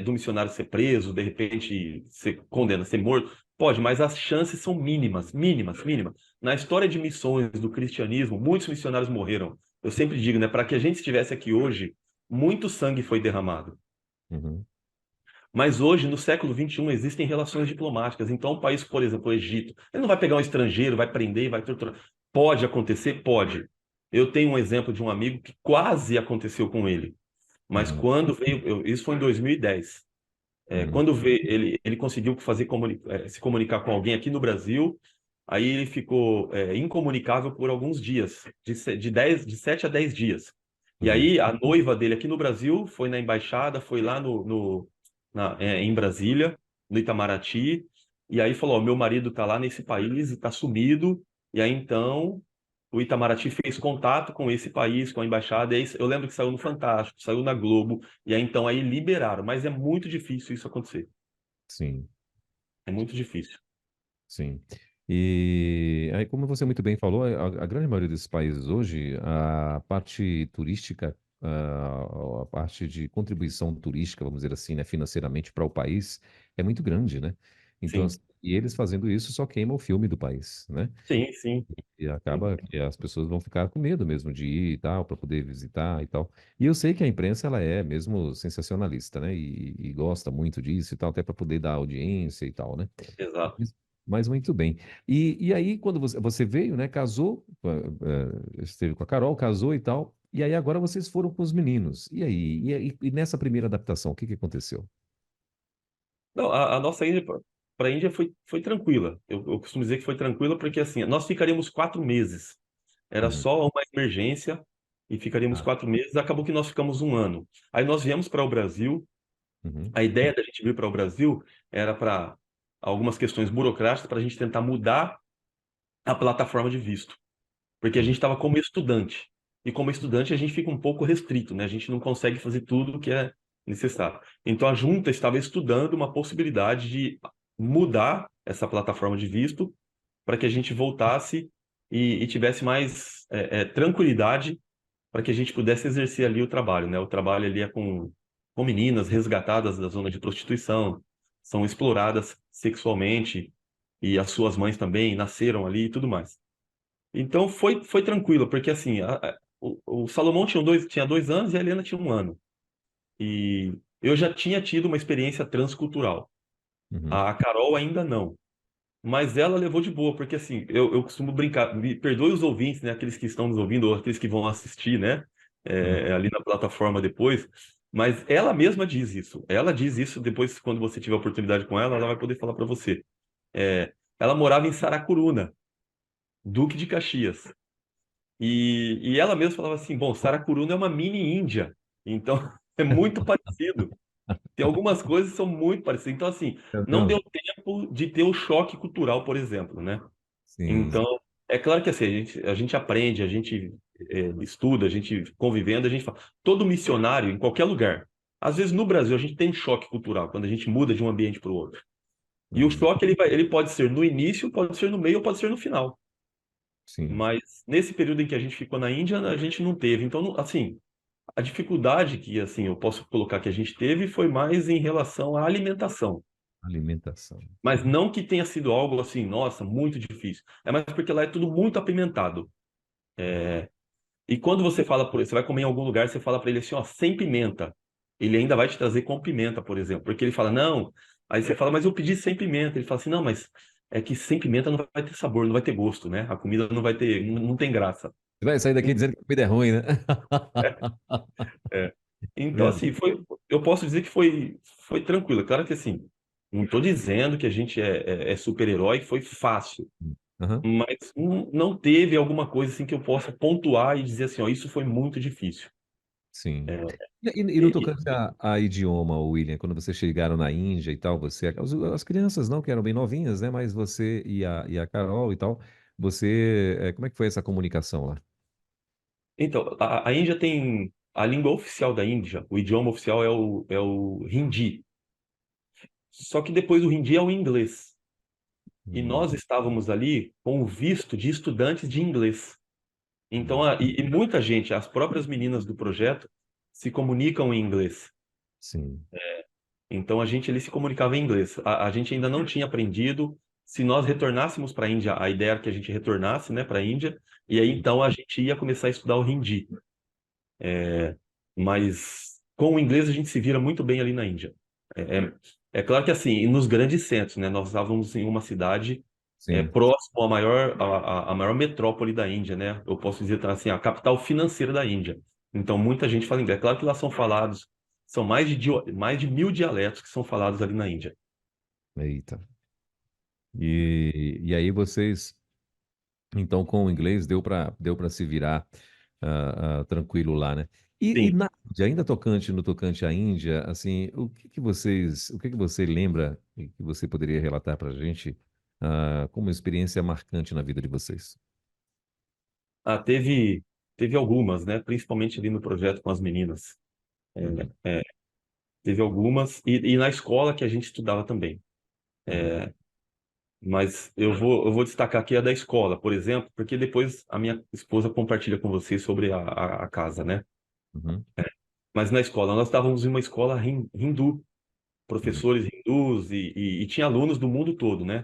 do missionário ser preso, de repente ser condenado, ser morto? Pode, mas as chances são mínimas, mínimas, mínimas. Na história de missões do cristianismo, muitos missionários morreram. Eu sempre digo, né, para que a gente estivesse aqui hoje, muito sangue foi derramado. Uhum. Mas hoje, no século XXI, existem relações diplomáticas. Então, um país, por exemplo, o Egito, ele não vai pegar um estrangeiro, vai prender, vai torturar. Pode acontecer? Pode. Eu tenho um exemplo de um amigo que quase aconteceu com ele. Mas Uhum. quando veio, isso foi em 2010. Uhum. Quando veio, ele conseguiu se comunicar com alguém aqui no Brasil, aí ele ficou incomunicável por alguns dias, de 7 a 10 dias. E Uhum. aí a noiva dele aqui no Brasil foi na embaixada, foi lá em Brasília, no Itamaraty, e aí falou: ó, meu marido está lá nesse país e está sumido. E aí então o Itamaraty fez contato com esse país, com a embaixada, e aí, eu lembro que saiu no Fantástico, saiu na Globo, e aí então aí liberaram, mas é muito difícil isso acontecer. sim, É muito difícil. sim. E aí, como você muito bem falou, a grande maioria desses países hoje, a parte turística, a parte de contribuição turística, vamos dizer assim, né, financeiramente para o país, é muito grande, né? Então, Sim, assim, e eles fazendo isso só queima o filme do país, né? sim, sim. E acaba que as pessoas vão ficar com medo mesmo de ir e tal, para poder visitar e tal. E eu sei que a imprensa, ela é mesmo sensacionalista, né? E gosta muito disso e tal, até para poder dar audiência e tal, né? Exato. Mas muito bem. E aí, quando você veio, né, casou, esteve com a Carol, casou e tal, e aí agora vocês foram com os meninos. E aí? E nessa primeira adaptação, o que que aconteceu? Não, a nossa ida para a Índia foi tranquila. Eu costumo dizer que foi tranquila porque, assim, nós ficaríamos 4 meses. Era Uhum. só uma emergência e ficaríamos Ah, 4 meses. Acabou que nós ficamos um ano. Aí nós viemos para o Brasil. uhum, A ideia da gente vir para o Brasil era para algumas questões burocráticas, para a gente tentar mudar a plataforma de visto. Porque a uhum, gente estava como estudante. E como estudante a gente fica um pouco restrito, né? A gente não consegue fazer tudo o que é necessário. Então a junta estava estudando uma possibilidade de mudar essa plataforma de visto para que a gente voltasse e tivesse mais tranquilidade para que a gente pudesse exercer ali o trabalho, né? O trabalho ali é com meninas resgatadas da zona de prostituição, são exploradas sexualmente e as suas mães também nasceram ali e tudo mais. Então foi tranquilo, porque assim, o Salomão tinha 2 anos e a Helena tinha 1 ano. E eu já tinha tido uma experiência transcultural. uhum, A Carol ainda não. Mas ela levou de boa, porque assim, eu costumo brincar, me perdoe os ouvintes, né? Aqueles que estão nos ouvindo, ou aqueles que vão assistir, né? uhum. Ali na plataforma depois. Mas ela mesma diz isso. Ela diz isso depois, quando você tiver oportunidade com ela vai poder falar para você. Ela morava em Saracuruna, Duque de Caxias. E ela mesma falava assim: bom, Saracuruna é uma mini Índia, então é muito parecido. Tem algumas coisas que são muito parecidas. Então, assim, não Então, deu tempo de ter o choque cultural, por exemplo, né? sim, Então, é claro que assim, a gente aprende, a gente estuda, a gente convivendo, a gente fala. Todo missionário, em qualquer lugar, às vezes no Brasil, a gente tem choque cultural, quando a gente muda de um ambiente para o outro. E o uhum, choque, ele pode ser no início, pode ser no meio, ou pode ser no final. sim, Mas nesse período em que a gente ficou na Índia, a gente não teve. Então, assim, a dificuldade que assim eu posso colocar que a gente teve foi mais em relação à alimentação. alimentação. Mas não que tenha sido algo assim, nossa, muito difícil. É mais porque lá é tudo muito apimentado. E quando você fala por, você vai comer em algum lugar, você fala para ele assim, ó, sem pimenta. Ele ainda vai te trazer com pimenta, por exemplo, porque ele fala, não. Aí você fala, mas eu pedi sem pimenta. Ele fala assim, não, mas é que sem pimenta não vai ter sabor, não vai ter gosto, né? A comida não vai ter, não tem graça. Você vai sair daqui dizendo que a comida é ruim, né? É. Então, Verdade. assim, eu posso dizer que foi tranquilo. Claro que, assim, não estou dizendo que a gente é super-herói, que foi fácil, Aham, mas não teve alguma coisa assim que eu possa pontuar e dizer assim, ó, isso foi muito difícil. sim. É, E no e- tocante a idioma, William, quando vocês chegaram na Índia e tal, as crianças não, que eram bem novinhas, né? Mas você e a Carol e tal, como é que foi essa comunicação lá? então, a Índia tem a língua oficial da Índia, o idioma oficial é o Hindi. Só que depois o Hindi é o inglês. E Hum, nós estávamos ali com o visto de estudantes de inglês. Então, hum, e muita gente, as próprias meninas do projeto, se comunicam em inglês. sim. Então, a gente ele se comunicava em inglês. A gente ainda não tinha aprendido. Se nós retornássemos para a Índia, a ideia era que a gente retornasse, né, para a Índia, e aí então a gente ia começar a estudar o Hindi. Mas com o inglês a gente se vira muito bem ali na Índia. É, é, é claro que assim, nos grandes centros, né, nós estávamos em uma cidade Sim. próximo à maior metrópole da Índia, né? Eu posso dizer tá, assim, a capital financeira da Índia. Então muita gente fala inglês. É claro que lá são falados, são mais de 1.000 dialetos que são falados ali na Índia. Eita. E aí vocês, então, com o inglês deu para se virar tranquilo lá, né? E Sim. na Índia, ainda no tocante à Índia, assim, o que que você lembra e que você poderia relatar para a gente como experiência marcante na vida de vocês? Teve algumas, né? Principalmente ali no projeto com as meninas. Uhum. teve algumas, e na escola que a gente estudava também. Uhum. Mas eu vou destacar aqui a da escola, por exemplo, porque depois a minha esposa compartilha com vocês sobre a casa, né? Uhum. Mas na escola, nós estávamos em uma escola hindu, Uhum. professores hindus e tinha alunos do mundo todo, né?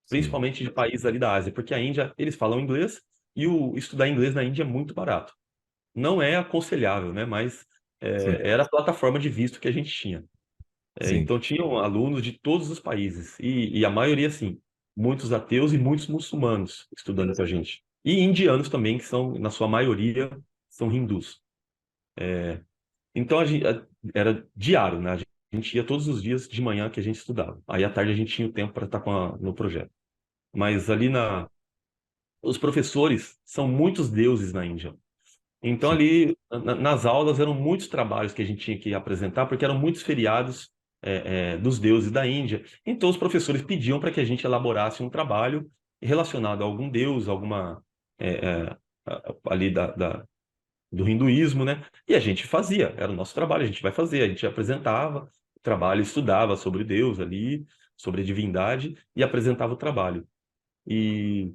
Sim, Principalmente de países ali da Ásia, porque a Índia, eles falam inglês e estudar inglês na Índia é muito barato. Não é aconselhável, né? Mas sim, era a plataforma de visto que a gente tinha. sim, Então tinham alunos de todos os países e a maioria, assim, muitos ateus e muitos muçulmanos estudando com a gente. E indianos também, que são, na sua maioria, são hindus. Então era diário, né? A gente ia todos os dias de manhã que a gente estudava. Aí à tarde a gente tinha o tempo para estar no projeto. Mas os professores são muitos deuses na Índia. Então, sim. ali, nas aulas, eram muitos trabalhos que a gente tinha que apresentar, porque eram muitos feriados, dos deuses da Índia. Então, os professores pediam para que a gente elaborasse um trabalho relacionado a algum deus, alguma, é, é, ali do hinduísmo, né? E a gente fazia, era o nosso trabalho, a gente vai fazer, a gente apresentava o trabalho, estudava sobre Deus ali, sobre a divindade, e apresentava o trabalho. E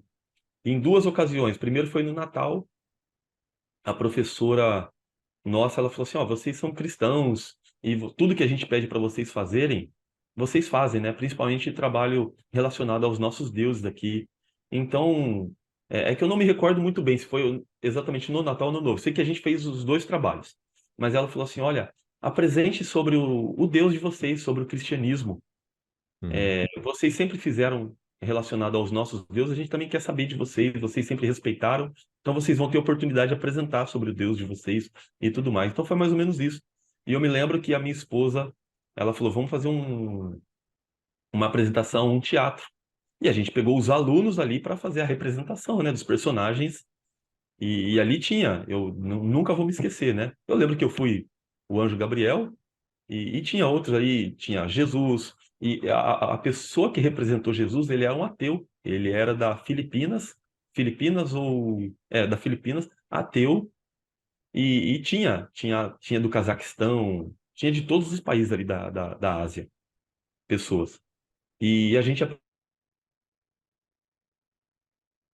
em duas ocasiões, primeiro foi no Natal, a professora nossa, ela falou assim, ó, vocês são cristãos e tudo que a gente pede para vocês fazerem, vocês fazem, né? Principalmente trabalho relacionado aos nossos deuses aqui. Então, é que eu não me recordo muito bem se foi exatamente no Natal ou no Novo. Sei que a gente fez os dois trabalhos, mas ela falou assim, olha, apresente sobre o Deus de vocês, sobre o cristianismo. Uhum. Vocês sempre fizeram relacionado aos nossos deuses, a gente também quer saber de vocês, vocês sempre respeitaram, então vocês vão ter oportunidade de apresentar sobre o Deus de vocês e tudo mais. Então foi mais ou menos isso. E eu me lembro que a minha esposa, ela falou, vamos fazer uma apresentação, um teatro. E a gente pegou os alunos ali para fazer a representação, né, dos personagens. E ali tinha, eu nunca vou me esquecer, né? Eu lembro que eu fui o anjo Gabriel, e tinha outros aí, tinha Jesus, e a pessoa que representou Jesus, ele era um ateu, ele era da Filipinas da Filipinas, ateu, e tinha do Cazaquistão, tinha de todos os países ali da Ásia, pessoas. E a gente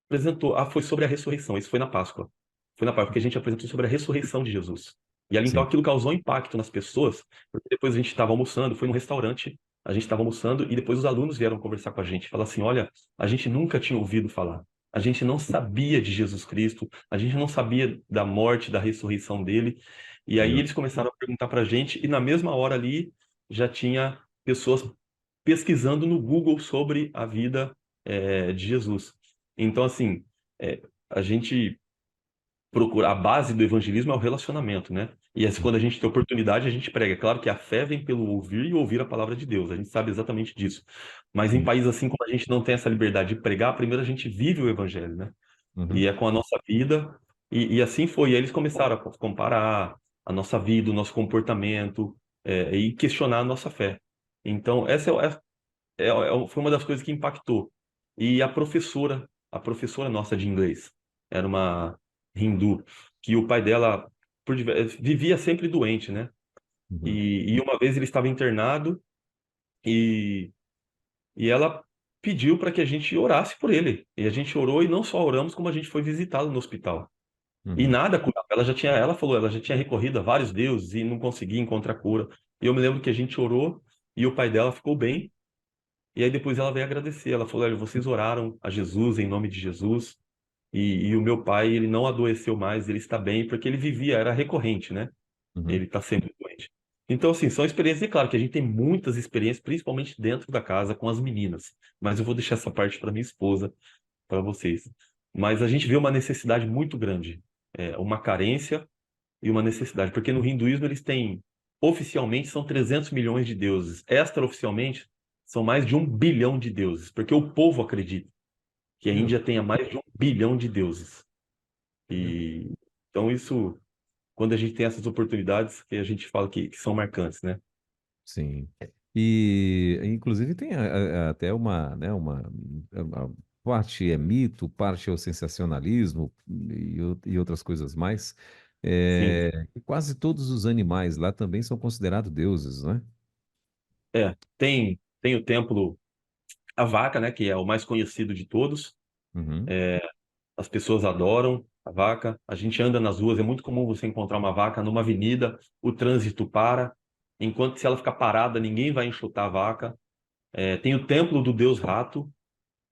apresentou, foi sobre a ressurreição, isso foi na Páscoa. Foi na Páscoa, porque a gente apresentou sobre a ressurreição de Jesus. E ali, então, Sim. aquilo causou um impacto nas pessoas, porque depois a gente estava almoçando, foi num restaurante, a gente estava almoçando, e depois os alunos vieram conversar com a gente, falar assim, olha, a gente nunca tinha ouvido falar, a gente não sabia de Jesus Cristo, a gente não sabia da morte, da ressurreição dele, e aí Meu, eles começaram a perguntar para a gente, e na mesma hora ali, já tinha pessoas pesquisando no Google sobre a vida, de Jesus. Então, assim, a gente procura, a base do evangelismo é o relacionamento, né? E assim, quando a gente tem oportunidade, a gente prega. É claro que a fé vem pelo ouvir e ouvir a palavra de Deus, a gente sabe exatamente disso. Mas em sim. países assim, como a gente não tem essa liberdade de pregar, primeiro a gente vive o evangelho, né? Uhum. E é com a nossa vida, e assim foi. E aí eles começaram a comparar a nossa vida, o nosso comportamento, e questionar a nossa fé. Então, essa foi uma das coisas que impactou. E a professora nossa de inglês, era uma hindu, que o pai dela vivia sempre doente, né? Uhum. E uma vez ele estava internado e, e ela pediu para que a gente orasse por ele. E a gente orou e não só oramos, como a gente foi visitá-lo no hospital. E Uhum. nada curava. Ela falou, ela já tinha recorrido a vários deuses e não conseguia encontrar cura. E eu me lembro que a gente orou e o pai dela ficou bem. E aí depois ela veio agradecer. Ela falou: olha, vocês oraram a Jesus em nome de Jesus. E o meu pai, ele não adoeceu mais, ele está bem, porque ele vivia, era recorrente, né? Uhum. Ele está sempre doente. Então, assim, são experiências, e claro que a gente tem muitas experiências, principalmente dentro da casa, com as meninas. Mas eu vou deixar essa parte para minha esposa, para vocês. Mas a gente vê uma necessidade muito grande, uma carência e uma necessidade, porque no hinduísmo eles têm, oficialmente, são 300 milhões de deuses. Extraoficialmente, são mais de 1 bilhão de deuses, porque o povo acredita que a Meu, Índia tenha mais de 1 bilhão de deuses. meu. E então isso, quando a gente tem essas oportunidades, que a gente fala que são marcantes, né? Sim. E, inclusive, tem até uma, né, uma parte é mito, parte é o sensacionalismo e outras coisas mais. Sim. E quase todos os animais lá também são considerados deuses, né? Tem o templo, a vaca, né, que é o mais conhecido de todos. Uhum, As pessoas adoram a vaca. A gente anda nas ruas, é muito comum você encontrar uma vaca numa avenida, o trânsito para. Enquanto se ela ficar parada, ninguém vai enxotar a vaca. Tem o templo do deus rato,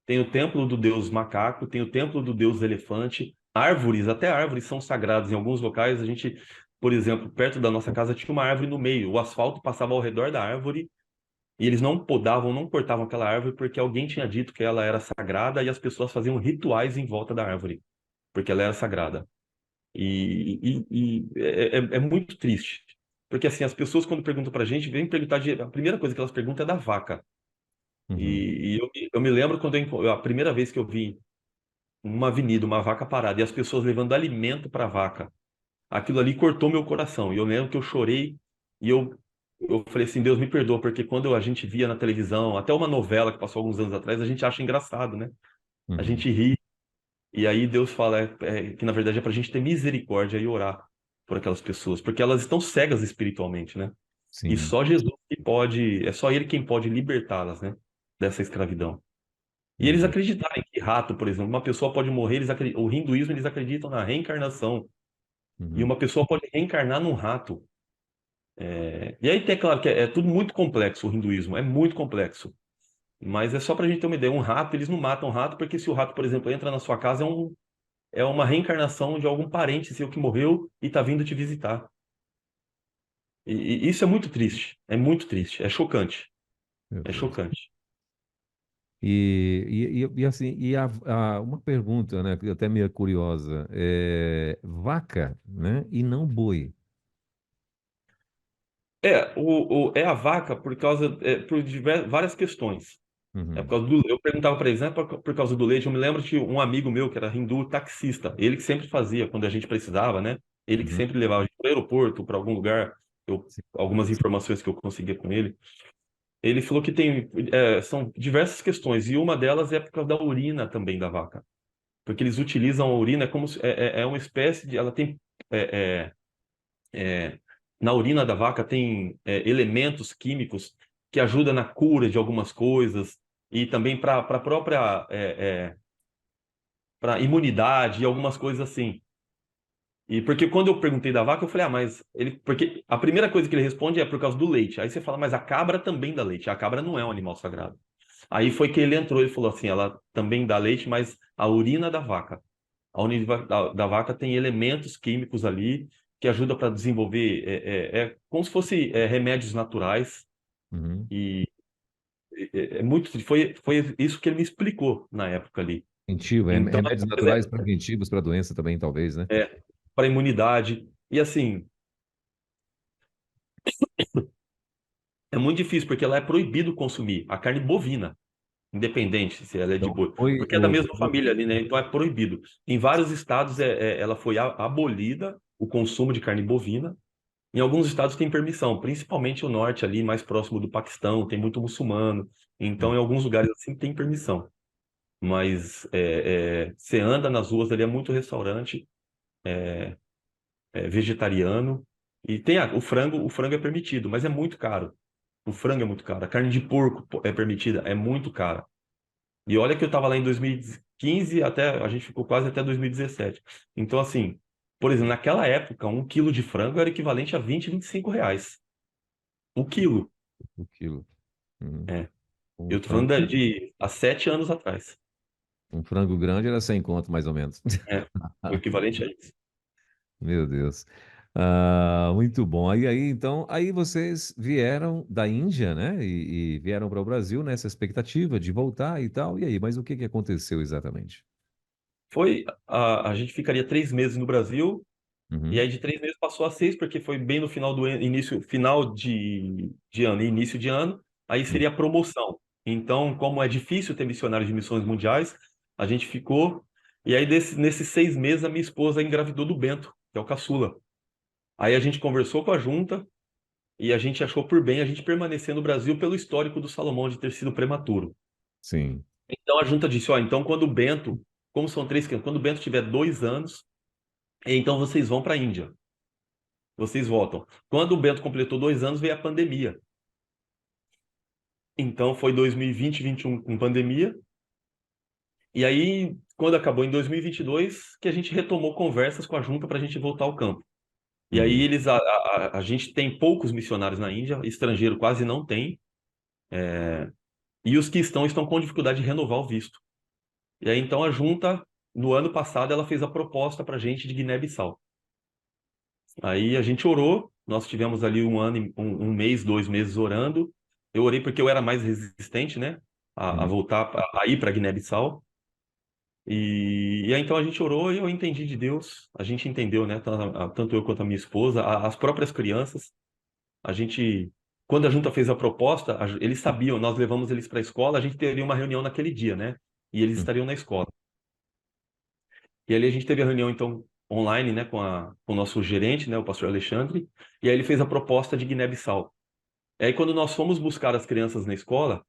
tem o templo do deus macaco, tem o templo do deus elefante. Árvores, até árvores são sagradas. Em alguns locais, a gente, por exemplo, perto da nossa casa tinha uma árvore no meio. O asfalto passava ao redor da árvore e eles não podavam, não cortavam aquela árvore porque alguém tinha dito que ela era sagrada e as pessoas faziam rituais em volta da árvore, porque ela era sagrada. É muito triste. Porque assim, as pessoas quando perguntam pra gente, vêm perguntar a primeira coisa que elas perguntam é da vaca. uhum, Eu me lembro quando a primeira vez que eu vi uma avenida, uma vaca parada e as pessoas levando alimento para a vaca. Aquilo ali cortou meu coração. E eu lembro que eu chorei e eu falei assim, Deus me perdoa, porque quando a gente via na televisão, até uma novela que passou alguns anos atrás, a gente acha engraçado, né? A uhum. gente ri. E aí Deus fala que na verdade é para a gente ter misericórdia e orar por aquelas pessoas, porque elas estão cegas espiritualmente, né? E Sim. só Jesus que pode, é só Ele quem pode libertá-las, né? Dessa escravidão. E eles Exato. acreditarem que rato, por exemplo, uma pessoa pode morrer, o hinduísmo eles acreditam na reencarnação. E Uhum, uma pessoa pode reencarnar num rato. E aí tem, claro, que é tudo muito complexo, o hinduísmo, é muito complexo. Mas é só para a gente ter uma ideia. Um rato, eles não matam um rato, porque se o rato, por exemplo, entra na sua casa, é uma reencarnação de algum parente seu que morreu e está vindo te visitar. E isso é muito triste, é chocante, meu é Deus. chocante. Assim, uma pergunta, né, que até meio curiosa, vaca, né, e não boi. É a vaca por várias questões. É por Uhum, causa eu perguntava para eles, não é por causa do leite. Eu me lembro de um amigo meu que era hindu, taxista. Ele que sempre fazia quando a gente precisava, né? Ele que uhum, sempre levava a gente para o aeroporto, para algum lugar. sim, Algumas informações que eu conseguia com ele. Ele falou que são diversas questões e uma delas é por causa da urina também da vaca, porque eles utilizam a urina como é uma espécie de, ela tem é, é, na urina da vaca tem elementos químicos que ajudam na cura de algumas coisas e também para a própria para imunidade e algumas coisas assim. E porque quando eu perguntei da vaca, eu falei, mas ele, porque a primeira coisa que ele responde é por causa do leite. Aí você fala, mas a cabra também dá leite. A cabra não é um animal sagrado. Aí foi que ele entrou e falou assim, ela também dá leite, mas a urina da vaca. A urina da vaca tem elementos químicos ali que ajudam para desenvolver, é como se fosse remédios naturais. uhum. E foi isso que ele me explicou na época ali. Preventivo, Então, remédios naturais preventivos para doença também, talvez, né? para imunidade. E assim, é muito difícil, porque lá é proibido consumir a carne bovina, independente se ela é de Então, boi, foi porque é da mesma família ali, né? Então é proibido. Em vários estados ela foi abolida, o consumo de carne bovina. Em alguns estados tem permissão, principalmente o norte ali, mais próximo do Paquistão, tem muito muçulmano. Então, em alguns lugares assim tem permissão. Mas você anda nas ruas ali, é muito restaurante vegetariano. E tem o frango é permitido, mas é muito caro. O frango é muito caro. A carne de porco é permitida, é muito cara. E olha que eu estava lá em 2015 a gente ficou quase até 2017. Então, assim, por exemplo, naquela época, 1 quilo de frango era equivalente a 25 reais. O quilo. o quilo. Uhum. É. Um Eu tô falando frango, há 7 anos atrás. um frango grande era 100 conto, mais ou menos. É. O equivalente a isso. Meu Deus. Muito bom. Então, aí vocês vieram da Índia, né? E vieram para o Brasil nessa expectativa de voltar e tal. E aí, mas o que que aconteceu exatamente? A gente ficaria 3 meses no Brasil, e Uhum, aí de 3 meses passou a 6, porque foi bem no final do início, final de ano e início de ano, aí uhum, seria a promoção. Então, como é difícil ter missionário de missões mundiais, a gente ficou, e aí nesses 6 meses a minha esposa engravidou do Bento, que é o caçula. Aí a gente conversou com a junta, e a gente achou por bem a gente permanecer no Brasil pelo histórico do Salomão de ter sido prematuro. sim. Então a junta disse, ó, então quando o Bento, como são 3 crianças, quando o Bento tiver 2 anos, então vocês vão para a Índia. vocês voltam. Quando o Bento completou 2 anos, veio a pandemia. Então foi 2020, 2021 com pandemia. E aí, quando acabou em 2022, que a gente retomou conversas com a junta para a gente voltar ao campo. E aí Uhum, a gente tem poucos missionários na Índia, estrangeiro quase não tem, e os que estão com dificuldade de renovar o visto. E aí então a junta, no ano passado, ela fez a proposta para a gente de Guiné-Bissau. Aí a gente orou, nós tivemos ali um ano, um mês, 2 meses orando. Eu orei porque eu era mais resistente, né, a uhum, voltar, a ir para Guiné-Bissau. E aí então a gente orou e eu entendi de Deus, a gente entendeu, né, tanto eu quanto a minha esposa, as próprias crianças. A gente, quando a junta fez a proposta, eles sabiam, nós levamos eles para a escola, a gente teria uma reunião naquele dia, né? E eles uhum, estariam na escola. E ali a gente teve a reunião, então, online, né, com o nosso gerente, né, o pastor Alexandre, e aí ele fez a proposta de Guiné-Bissau. E aí quando nós fomos buscar as crianças na escola,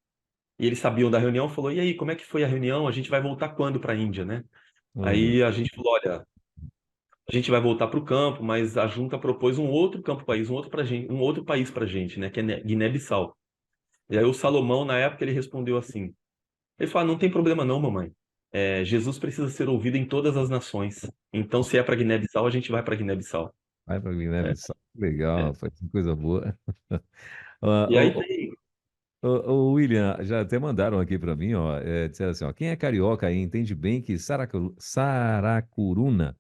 e eles sabiam da reunião, falou, e aí, como é que foi a reunião? A gente vai voltar quando para a Índia, né? uhum. Aí a gente falou, olha, a gente vai voltar para o campo, mas a junta propôs um outro campo país, um outro país para gente, né, que é Guiné-Bissau. E aí o Salomão, na época, ele respondeu assim, ele falou, não tem problema não, mamãe. Jesus precisa ser ouvido em todas as nações. Então, se é para Guiné-Bissau, a gente vai para Guiné-Bissau. Vai para É, Guiné-Bissau. Legal, é. rapaz, que coisa boa. Ah, E aí tem... William, já até mandaram aqui para mim, ó, disseram assim, ó, quem é carioca aí entende bem que Saracuruna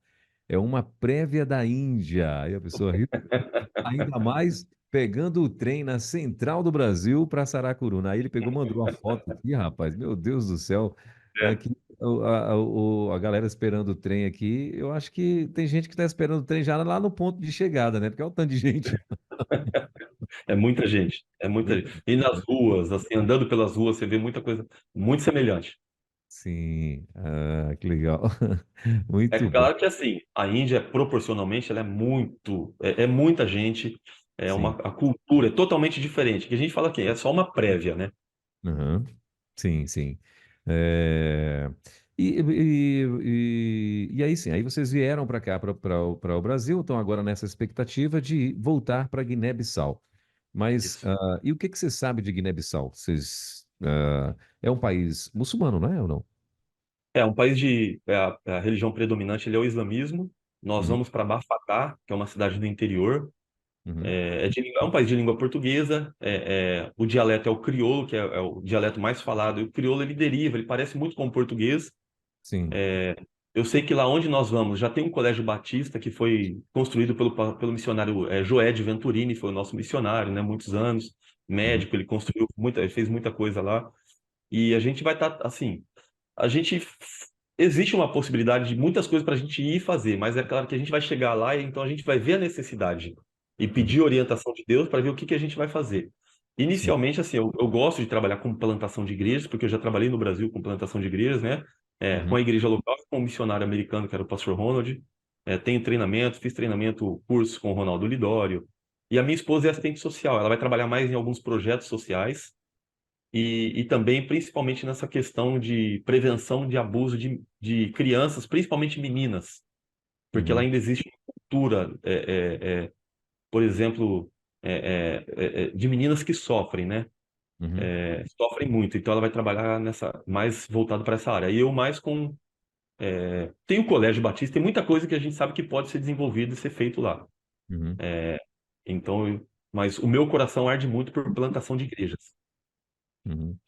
é uma prévia da Índia. Aí a pessoa riu, ainda mais pegando o trem na central do Brasil para Saracuruna. Aí ele pegou, mandou uma foto aqui, rapaz, meu Deus do céu. É, Aqui, a galera esperando o trem aqui, eu acho que tem gente que está esperando o trem já lá no ponto de chegada, né? Porque é o tanto de gente. é muita gente, é muita gente. E nas ruas, assim, andando pelas ruas, você vê muita coisa muito semelhante. Sim, que legal. É Muito bom. claro que, assim, a Índia, proporcionalmente, ela é é muita gente, Sim. a cultura é totalmente diferente. Que a gente fala aqui, é só uma prévia, né? Aham. Sim, sim. É, e aí sim, aí vocês vieram para cá, para o Brasil, estão agora nessa expectativa de voltar para Guiné-Bissau. Mas Isso. e o que que você sabe de Guiné-Bissau? É um país muçulmano, não é ou não? É um país a religião predominante ele é o islamismo. Nós Uhum, vamos para Bafatá, que é uma cidade do interior. uhum, É um país de língua portuguesa. O dialeto é o crioulo, que é o dialeto mais falado. E o crioulo ele deriva, ele parece muito com o português. sim. Eu sei que lá onde nós vamos já tem um colégio batista que foi construído pelo missionário Joé de Venturini, foi o nosso missionário, né? Muitos anos, Uhum, médico, ele construiu ele fez muita coisa lá. E a gente vai estar assim. A gente existe uma possibilidade de muitas coisas para a gente ir fazer, mas é claro que a gente vai chegar lá e então a gente vai ver a necessidade e uhum, pedir orientação de Deus para ver o que que a gente vai fazer. sim. Inicialmente, assim, eu gosto de trabalhar com plantação de igrejas, porque eu já trabalhei no Brasil com plantação de igrejas, né? Com Uhum, a igreja local, com o missionário americano, que era o pastor Ronald. Tenho treinamento, fiz treinamento, curso com o Ronaldo Lidório. E a minha esposa é assistente social, ela vai trabalhar mais em alguns projetos sociais e também, principalmente, nessa questão de prevenção de abuso de crianças, principalmente meninas, porque lá uhum, ainda existe uma cultura, por exemplo, de meninas que sofrem, né? uhum, Sofrem muito, então ela vai trabalhar mais voltado para essa área. E eu mais com. Tem o Colégio Batista, tem muita coisa que a gente sabe que pode ser desenvolvido e ser feito lá. uhum, Então, mas o meu coração arde muito por plantação de igrejas. uhum.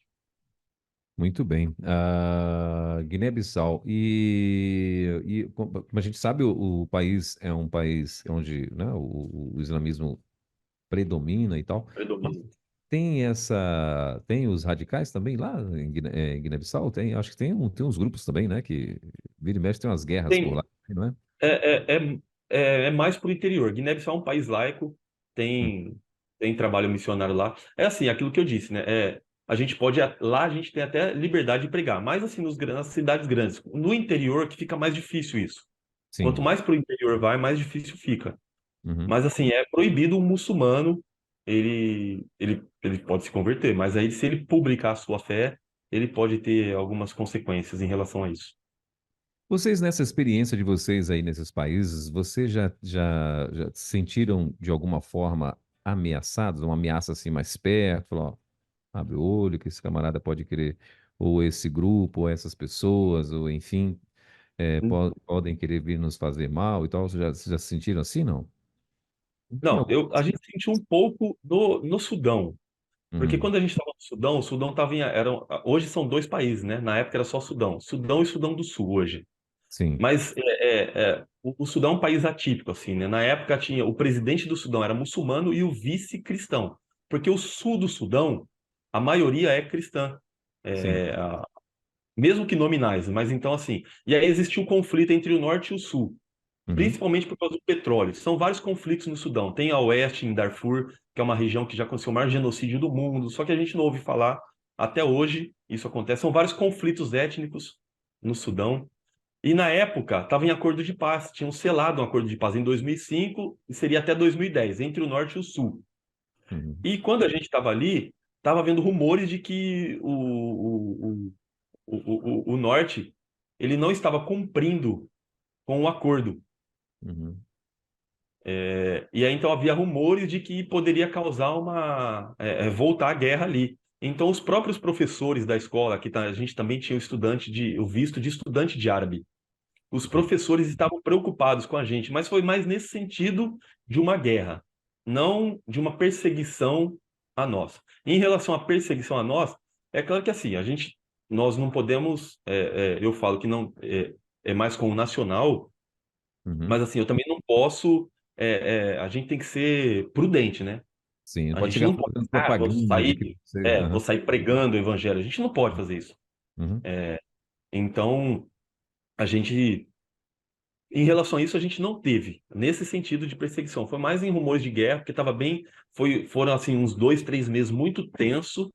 Muito bem. Guiné-Bissau. Como a gente sabe, o país é um país onde, né, o islamismo predomina e tal. Mas Predomina. tem os radicais também lá em Guiné-Bissau? Acho que tem uns grupos também, né? Que vira e mexe tem umas guerras por Tem, lá, não é? É, é, é mais para o interior. Guiné-Bissau é um país laico, Hum, tem trabalho missionário lá. É assim, aquilo que eu disse, né? A gente pode, lá a gente tem até liberdade de pregar, mas assim, nas cidades grandes. No interior que fica mais difícil isso. Quanto Sim. mais para o interior vai, mais difícil fica. Uhum, Mas assim, é proibido um muçulmano, ele pode se converter, mas aí se ele publicar a sua fé, ele pode ter algumas consequências em relação a isso. Vocês, nessa experiência de vocês aí nesses países, vocês já se sentiram de alguma forma ameaçados? Uma ameaça assim mais perto? Falou, ó, abre o olho que esse camarada pode querer, ou esse grupo, ou essas pessoas, ou enfim, podem querer vir nos fazer mal e tal. Vocês já se sentiram assim, não? Em Não, algum... a gente sentiu um pouco no Sudão, porque Uhum, quando a gente estava no Sudão, o Sudão estava hoje são dois países, né? Na época era só Sudão, Sudão e Sudão do Sul hoje. sim, Mas o Sudão é um país atípico, assim, né? Na época tinha o presidente do Sudão era muçulmano e o vice cristão, porque o sul do Sudão, a maioria é cristã, sim. é, mesmo que nominais, mas então assim, e aí existiu um conflito entre o norte e o sul, Uhum, principalmente por causa do petróleo. São vários conflitos no Sudão. Tem a oeste, em Darfur, que é uma região que já aconteceu o maior genocídio do mundo, só que a gente não ouve falar até hoje, isso acontece. São vários conflitos étnicos no Sudão. E na época, estava em acordo de paz, tinham selado um acordo de paz em 2005 e seria até 2010, entre o norte e o sul. uhum, E quando a gente estava ali, estava havendo rumores de que o norte ele não estava cumprindo com o acordo. uhum, E aí então havia rumores de que poderia causar voltar a guerra ali. Então os próprios professores da escola, a gente também tinha o visto de estudante de árabe. Os uhum, professores estavam preocupados com a gente, mas foi mais nesse sentido de uma guerra, não de uma perseguição a nós. Em relação à perseguição a nós, é claro que assim, nós não podemos, eu falo que não é mais com o nacional, uhum. mas assim, eu também não posso, a gente tem que ser prudente, né? Sim, não A pode gente chegar não pode, fazendo propaganda de que você. vou Aham, sair pregando o evangelho. A gente não pode fazer isso. uhum, Então, a gente em relação a isso, a gente não teve, nesse sentido de perseguição. Foi mais em rumores de guerra, porque estava bem. Foram assim, uns 2, 3 meses muito tensos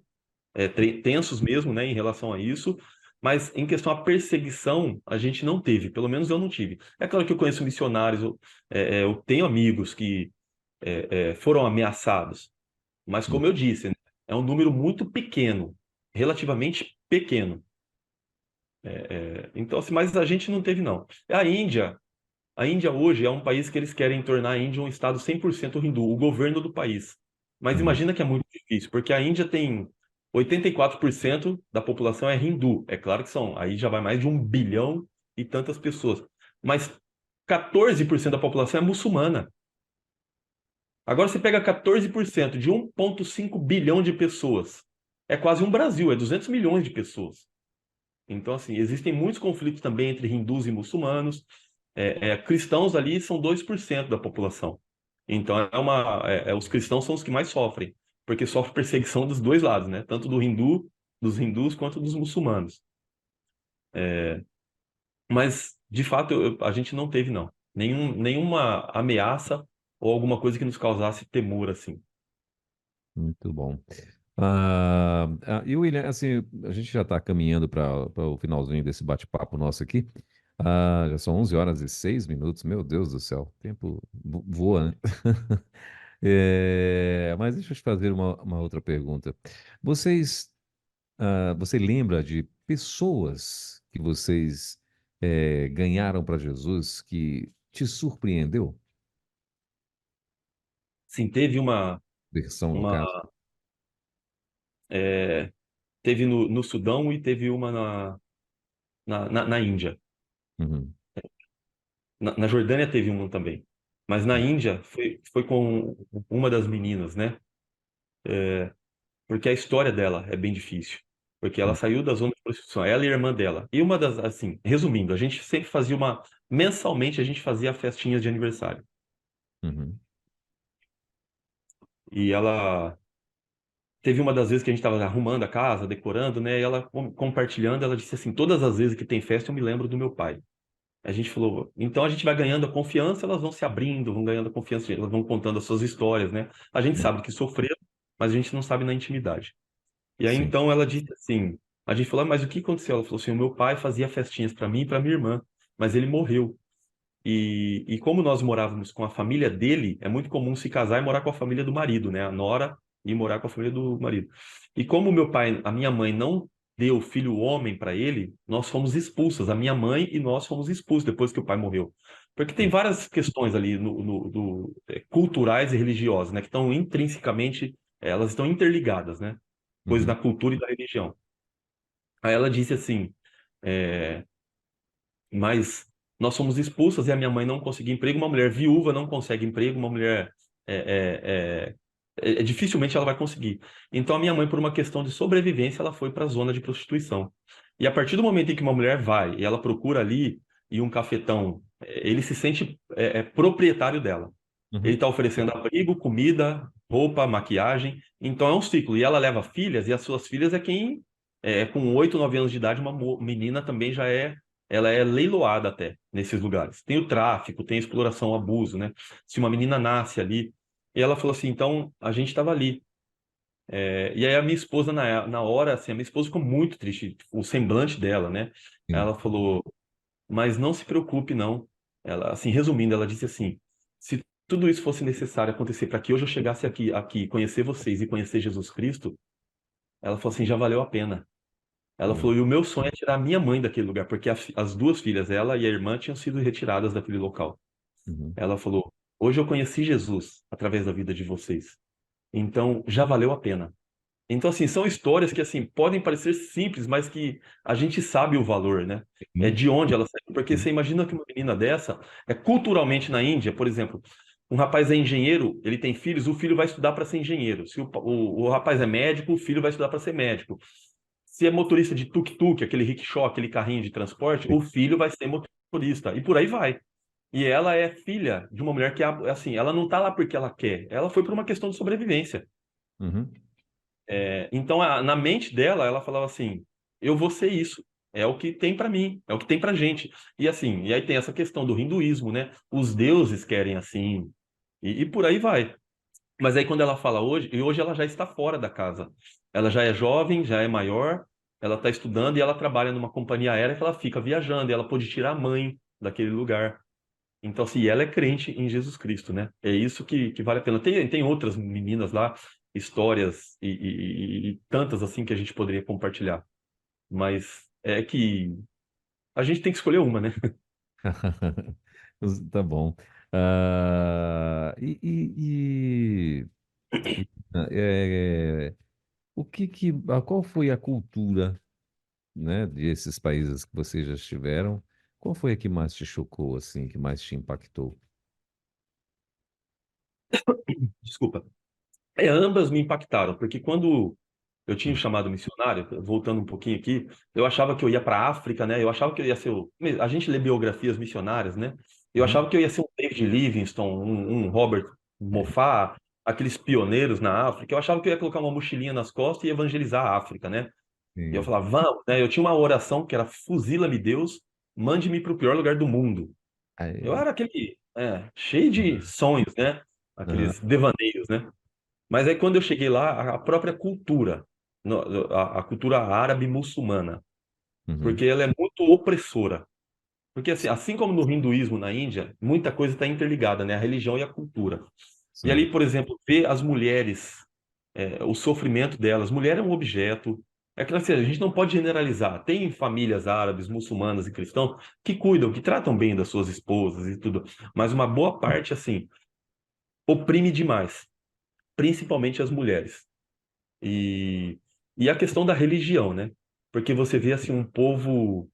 mesmo, né, em relação a isso. Mas em questão à perseguição, a gente não teve, pelo menos eu não tive. É claro que eu conheço missionários, eu tenho amigos que foram ameaçados, mas uhum, como eu disse, né, é um número muito pequeno, relativamente pequeno. Então, assim, mas a gente não teve, não. A Índia hoje é um país que eles querem tornar a Índia um estado 100% hindu, o governo do país. Mas uhum, imagina que é muito difícil, porque a Índia tem 84% da população é hindu. É claro que aí já vai mais de 1 bilhão e tantas pessoas. Mas 14% da população é muçulmana. Agora você pega 14% de 1,5 bilhão de pessoas. É quase um Brasil, é 200 milhões de pessoas. Então, assim, existem muitos conflitos também entre hindus e muçulmanos. Cristãos ali são 2% da população. Então, os cristãos são os que mais sofrem, porque sofrem perseguição dos dois lados, né? Tanto dos hindus quanto dos muçulmanos. Mas, de fato, a gente não teve, não. Nenhuma ameaça ou alguma coisa que nos causasse temor, assim. muito bom. E William, assim, a gente já está caminhando para o finalzinho desse bate-papo nosso aqui. Já são 11 horas e 6 minutos, meu Deus do céu, o tempo voa, né? Mas deixa eu te fazer uma outra pergunta. Você lembra de pessoas que vocês ganharam para Jesus que te surpreendeu? Sim, Versão, no uma, caso. é, teve no Sudão e teve uma na Índia. Uhum, Na Jordânia teve uma também. Mas na Índia foi com uma das meninas, né? Porque a história dela é bem difícil. Porque ela uhum, saiu da zona de prostituição, ela e a irmã dela. E assim, resumindo, a gente sempre fazia mensalmente a gente fazia festinhas de aniversário. uhum, E ela teve uma das vezes que a gente estava arrumando a casa, decorando, né? E ela compartilhando, ela disse assim: todas as vezes que tem festa eu me lembro do meu pai. A gente falou, então a gente vai ganhando a confiança, elas vão se abrindo, vão ganhando a confiança, elas vão contando as suas histórias, né? A gente uhum. sabe que sofreram, mas a gente não sabe na intimidade. E aí Sim. então ela disse assim, a gente falou, mas o que aconteceu? Ela falou assim, o meu pai fazia festinhas para mim e para minha irmã, mas ele morreu. E como nós morávamos com a família dele, é muito comum se casar e morar com a família do marido, né? A nora e morar com a família do marido. E como o meu pai, a minha mãe não deu o filho homem para ele, nós fomos expulsas. A minha mãe e nós fomos expulsos depois que o pai morreu. Porque tem várias questões ali culturais e religiosas, né? Que estão intrinsecamente, elas estão interligadas, né? Coisas da Uhum. cultura e da religião. Aí ela disse assim, é, mas nós fomos expulsas e a minha mãe não conseguia emprego. Uma mulher viúva não consegue emprego, uma mulher dificilmente ela vai conseguir. Então a minha mãe, por uma questão de sobrevivência, ela foi para a zona de prostituição. E a partir do momento em que uma mulher vai e ela procura ali e um cafetão, ele se sente proprietário dela. Ele Uhum. está oferecendo abrigo, comida, roupa, maquiagem. Então é um ciclo. E ela leva filhas, e as suas filhas é quem, com 8, 9 anos de idade, uma menina também já ela é leiloada até nesses lugares. Tem o tráfico, tem a exploração, o abuso, né? Se uma menina nasce ali. E ela falou assim, então a gente estava ali. E aí a minha esposa, na hora, assim, a minha esposa ficou muito triste, o semblante dela, né? Sim. Ela falou, mas não se preocupe, não. Ela, assim, resumindo, ela disse assim: se tudo isso fosse necessário acontecer para que hoje eu chegasse aqui, conhecer vocês e conhecer Jesus Cristo, ela falou assim, já valeu a pena. Ela Hum. falou, e o meu sonho é tirar a minha mãe daquele lugar, porque as duas filhas, ela e a irmã, tinham sido retiradas daquele local. Uhum. Ela falou, hoje eu conheci Jesus através da vida de vocês. Então, já valeu a pena. Então, assim, são histórias que, assim, podem parecer simples, mas que a gente sabe o valor, né? É Sim. de onde ela saiu. Porque Sim. você imagina que uma menina dessa, culturalmente na Índia, por exemplo, um rapaz é engenheiro, ele tem filhos, o filho vai estudar para ser engenheiro. Se o rapaz é médico, o filho vai estudar para ser médico. Se é motorista de tuk-tuk, aquele rickshaw, aquele carrinho de transporte, o filho vai ser motorista. E por aí vai. E ela é filha de uma mulher que, assim, ela não tá lá porque ela quer. Ela foi por uma questão de sobrevivência. Uhum. Então, na mente dela, ela falava assim: eu vou ser isso. É o que tem para mim, é o que tem pra gente. E assim, e aí tem essa questão do hinduísmo, né? Os deuses querem assim, e por aí vai. Mas aí quando ela fala hoje, e hoje ela já está fora da casa. Ela já é jovem, já é maior, ela está estudando e ela trabalha numa companhia aérea que ela fica viajando, e ela pode tirar a mãe daquele lugar. Então, assim, ela é crente em Jesus Cristo, né? É isso que vale a pena. Tem outras meninas lá, histórias e tantas assim que a gente poderia compartilhar. Mas é que a gente tem que escolher uma, né? Tá bom. Ah, o qual foi a cultura, né, desses países que vocês já estiveram? Qual foi a que mais te chocou, assim, que mais te impactou? Desculpa. Ambas me impactaram, porque quando eu tinha o Hum. chamado missionário, voltando um pouquinho aqui, eu achava que eu ia para a África, né? Eu achava que eu ia ser a gente lê biografias missionárias, né? Eu Uhum. achava que eu ia ser um David Livingstone, um Robert Moffat, aqueles pioneiros na África. Eu achava que eu ia colocar uma mochilinha nas costas e evangelizar a África, né? E eu Sim. falava, vamos, né? Eu tinha uma oração que era: fuzila-me Deus, mande-me para o pior lugar do mundo. Eu Aí, era cheio de sonhos, né? aham. Aqueles devaneios, né? Mas aí quando eu cheguei lá, a própria cultura, a cultura árabe muçulmana, Uhum. porque ela é muito opressora. Porque assim como no hinduísmo na Índia, muita coisa está interligada, né? A religião e a cultura. E Sim. ali, por exemplo, ver as mulheres, o sofrimento delas. Mulher é um objeto. É que assim, a gente não pode generalizar. Tem famílias árabes, muçulmanas e cristãos que cuidam, que tratam bem das suas esposas e tudo. Mas uma boa parte, assim, oprime demais, principalmente as mulheres. E, e a questão da religião, né? Porque você vê assim um povo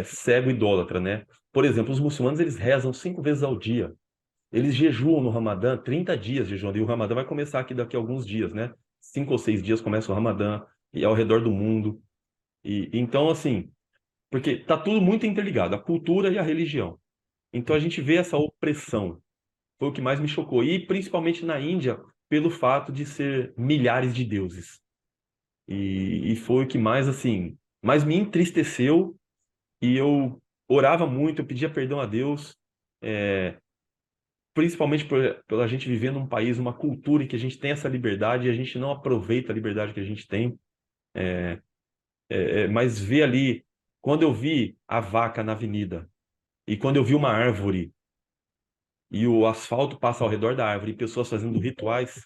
cego idólatra, né? Por exemplo, os muçulmanos eles rezam 5 vezes ao dia. Eles jejuam no Ramadã, 30 dias jejuando. E o Ramadã vai começar aqui daqui a alguns dias, né? 5 ou 6 dias começa o Ramadã e é ao redor do mundo. E então assim, porque tá tudo muito interligado, a cultura e a religião. Então a gente vê essa opressão. Foi o que mais me chocou. E principalmente na Índia, pelo fato de ser milhares de deuses. E foi o que mais, assim, mais me entristeceu. E eu orava muito, eu pedia perdão a Deus, é, principalmente pela gente viver num país, uma cultura em que a gente tem essa liberdade e a gente não aproveita a liberdade que a gente tem. Mas ver ali, quando eu vi a vaca na avenida e quando eu vi uma árvore e o asfalto passa ao redor da árvore e pessoas fazendo rituais,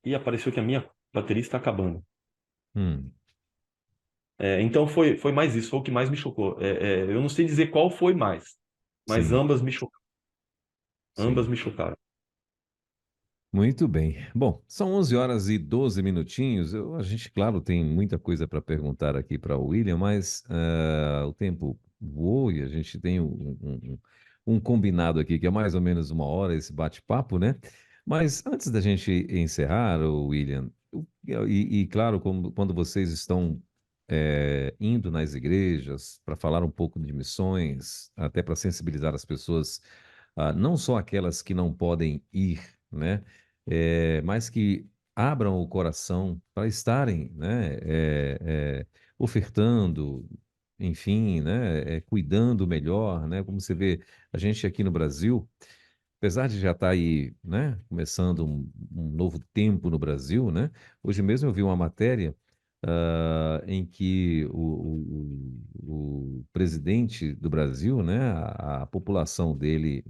e apareceu que a minha bateria está acabando. Hum. Então foi mais isso, foi o que mais me chocou. Eu não sei dizer qual foi mais, mas Sim, ambas sim. me chocaram. Muito bem. Bom, são 11 horas e 12 minutinhos. A gente, claro, tem muita coisa para perguntar aqui para o William, mas o tempo voou e a gente tem um combinado aqui que é mais ou menos uma hora esse bate-papo, né? Mas antes da gente encerrar, o William, claro, quando vocês estão indo nas igrejas para falar um pouco de missões, até para sensibilizar as pessoas, não só aquelas que não podem ir, né? Mas que abram o coração para estarem, né, ofertando, enfim, né, cuidando melhor, né, como você vê, a gente aqui no Brasil, apesar de já estar aí, né, começando um novo tempo no Brasil, né, hoje mesmo eu vi uma matéria em que o presidente do Brasil, né, a população dele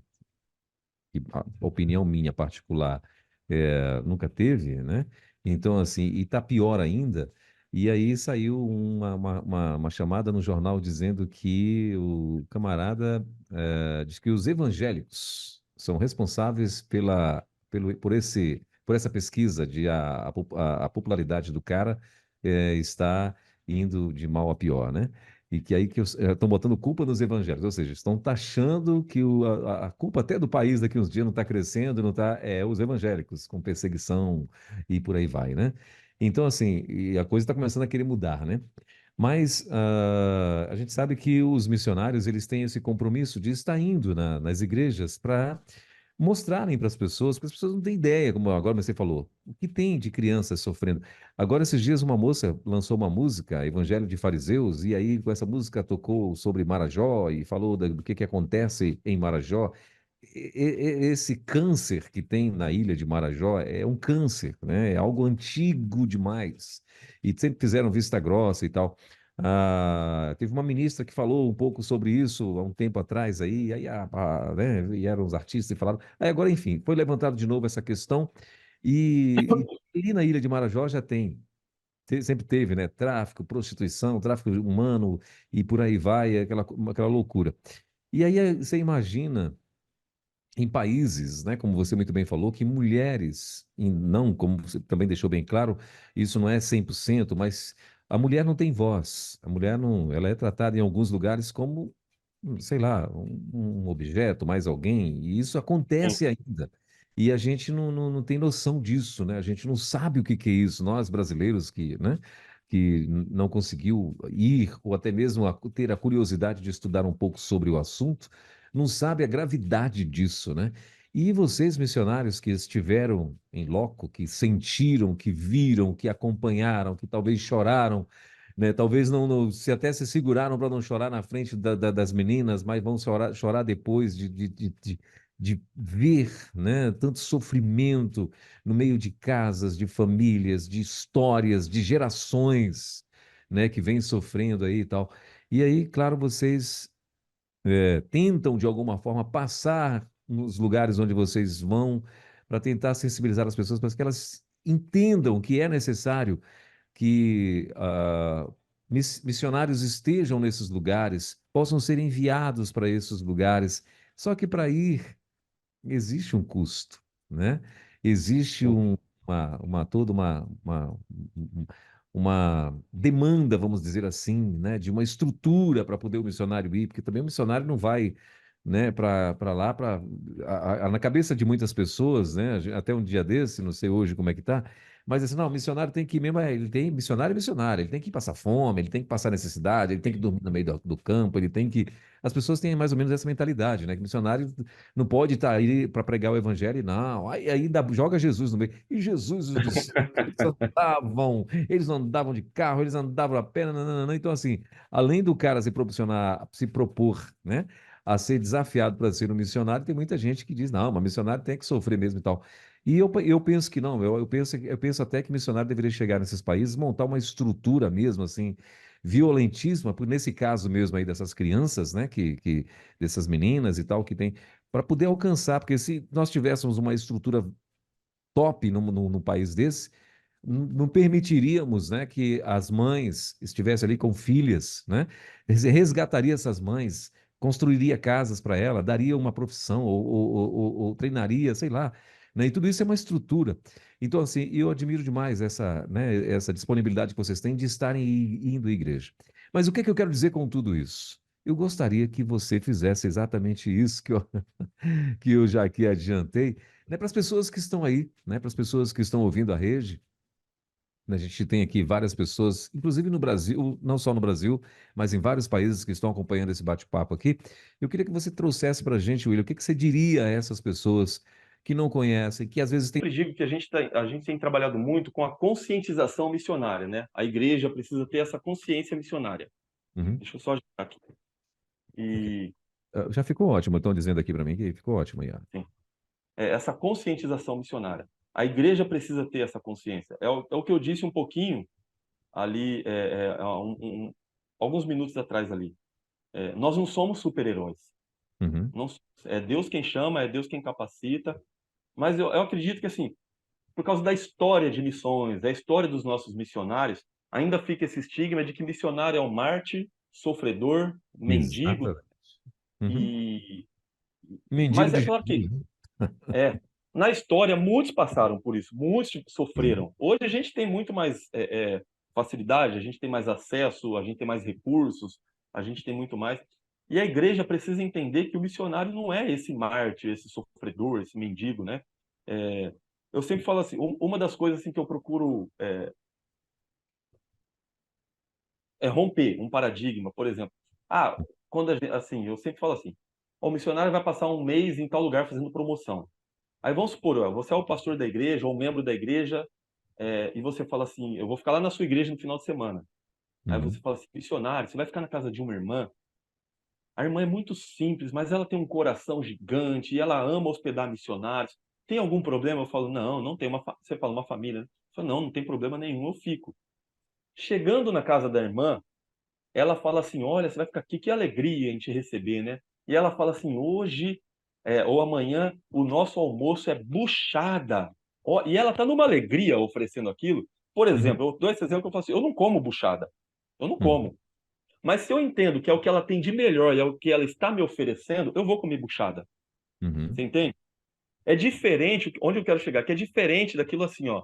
que a opinião minha particular nunca teve, né? Então, assim, e tá pior ainda. E aí saiu uma chamada no jornal dizendo que o camarada diz que os evangélicos são responsáveis por essa pesquisa de a popularidade do cara está indo de mal a pior, né? E que aí que estão botando culpa nos evangélicos, ou seja, estão taxando que a culpa até do país daqui uns dias não está crescendo, não está, os evangélicos, com perseguição e por aí vai, né? Então, assim, e a coisa está começando a querer mudar, né? Mas a gente sabe que os missionários, eles têm esse compromisso de estar indo nas igrejas para mostrarem para as pessoas, porque as pessoas não têm ideia, como agora você falou, o que tem de crianças sofrendo. Agora, esses dias, uma moça lançou uma música, Evangelho de Fariseus, e aí com essa música tocou sobre Marajó e falou do que acontece em Marajó. Esse câncer que tem na ilha de Marajó é um câncer, né? É algo antigo demais. E sempre fizeram vista grossa e tal. Teve uma ministra que falou um pouco sobre isso há um tempo atrás aí, né, vieram os artistas e falaram. Aí agora, enfim, foi levantado de novo essa questão e ali na ilha de Marajó já tem, sempre teve, né? Tráfico, prostituição, tráfico humano e por aí vai, aquela loucura. E aí você imagina em países, né, como você muito bem falou, que mulheres, e não, como você também deixou bem claro, isso não é 100%, mas a mulher não tem voz. A mulher não, ela é tratada em alguns lugares como, sei lá, um objeto, mais alguém, e isso Sim, acontece ainda. E a gente não tem noção disso, né? A gente não sabe o que que é isso. Nós brasileiros que, né, que não conseguiu ir, ou até mesmo ter a curiosidade de estudar um pouco sobre o assunto, não sabe a gravidade disso, né? E vocês, missionários que estiveram em loco, que sentiram, que viram, que acompanharam, que talvez choraram, né? Talvez se até se seguraram para não chorar na frente das meninas, mas vão chorar depois de ver, né? Tanto sofrimento no meio de casas, de famílias, de histórias, de gerações, né? Que vêm sofrendo aí e tal. E aí, claro, vocês tentam de alguma forma passar nos lugares onde vocês vão para tentar sensibilizar as pessoas para que elas entendam que é necessário que missionários estejam nesses lugares, possam ser enviados para esses lugares. Só que para ir existe um custo, né? Existe sim, toda um- uma demanda, vamos dizer assim, né? De uma estrutura para poder o missionário ir, porque também o missionário não vai, né? Para lá, na cabeça de muitas pessoas, né? Até um dia desse, não sei hoje como é que tá, mas assim, não, o missionário tem que ir mesmo, ele tem missionário é missionário, ele tem que passar fome, ele tem que passar necessidade, ele tem que dormir no meio do campo, ele tem que. As pessoas têm mais ou menos essa mentalidade, né? Que missionário não pode estar aí para pregar o evangelho, não. Aí ainda joga Jesus no meio. E Jesus e os discípulos, eles andavam de carro, eles andavam a pé, nananana. Então, assim, além do cara se proporcionar, se propor, né, a ser desafiado para ser um missionário, tem muita gente que diz, não, mas missionário tem que sofrer mesmo e tal. E eu penso que não, eu penso até que missionário deveria chegar nesses países, montar uma estrutura mesmo, assim, violentíssima, nesse caso mesmo aí dessas crianças, né, dessas meninas e tal, que tem, para poder alcançar, porque se nós tivéssemos uma estrutura top no país desse, não permitiríamos, né, que as mães estivessem ali com filhas, né? Resgataria essas mães, construiria casas para ela, daria uma profissão ou treinaria, sei lá, né? E tudo isso é uma estrutura. Então, assim, eu admiro demais essa, né, essa disponibilidade que vocês têm de estarem indo à igreja. Mas o que é que eu quero dizer com tudo isso? Eu gostaria que você fizesse exatamente isso que eu já aqui adiantei, né, para as pessoas que estão aí, né, para as pessoas que estão ouvindo a rede. A gente tem aqui várias pessoas, inclusive no Brasil, não só no Brasil, mas em vários países que estão acompanhando esse bate-papo aqui. Eu queria que você trouxesse para a gente, William, o que que você diria a essas pessoas que não conhecem, que às vezes têm. Eu digo que a gente tem trabalhado muito com a conscientização missionária, né? A igreja precisa ter essa consciência missionária. Uhum, Deixa eu só ajeitar aqui. ok. E, Já ficou ótimo, estão dizendo aqui para mim que ficou ótimo, Ian. sim, essa conscientização missionária. A igreja precisa ter essa consciência. É o que eu disse um pouquinho ali, alguns minutos atrás ali. Nós não somos super-heróis. Uhum, Não, é Deus quem chama, é Deus quem capacita. Mas eu acredito que, assim, por causa da história de missões, da história dos nossos missionários, ainda fica esse estigma de que missionário é um mártir, sofredor, mendigo. exatamente. Uhum. E... Mendigo Mas de é claro que, Jesus. é, na história, muitos passaram por isso, muitos Sim. sofreram. Hoje a gente tem muito mais facilidade, a gente tem mais acesso, a gente tem mais recursos, a gente tem muito mais. E a igreja precisa entender que o missionário não é esse mártir, esse sofredor, esse mendigo, né? É, eu sempre falo assim, uma das coisas assim, que eu procuro romper um paradigma, por exemplo. Quando assim, eu sempre falo assim, o missionário vai passar um mês em tal lugar fazendo promoção. Aí vamos supor, ó, você é o pastor da igreja ou um membro da igreja, e você fala assim, eu vou ficar lá na sua igreja no final de semana. Aí você Uhum, fala assim, missionário, você vai ficar na casa de uma irmã. A irmã é muito simples, mas ela tem um coração gigante e ela ama hospedar missionários. Tem algum problema? Eu falo, não, não tem Você fala uma família, né? Eu falo, não, não tem problema nenhum, eu fico. Chegando na casa da irmã, ela fala assim, olha, você vai ficar aqui, que alegria em te receber, né? E ela fala assim, hoje ou amanhã o nosso almoço é buchada. Ó, e ela tá numa alegria oferecendo aquilo. Por uhum, exemplo, eu dou esse exemplo que eu falo assim, eu não como buchada, eu não uhum, como. Mas se eu entendo que é o que ela tem de melhor e é o que ela está me oferecendo, eu vou comer buchada. uhum, Você entende? É diferente, onde eu quero chegar, que é diferente daquilo assim, ó.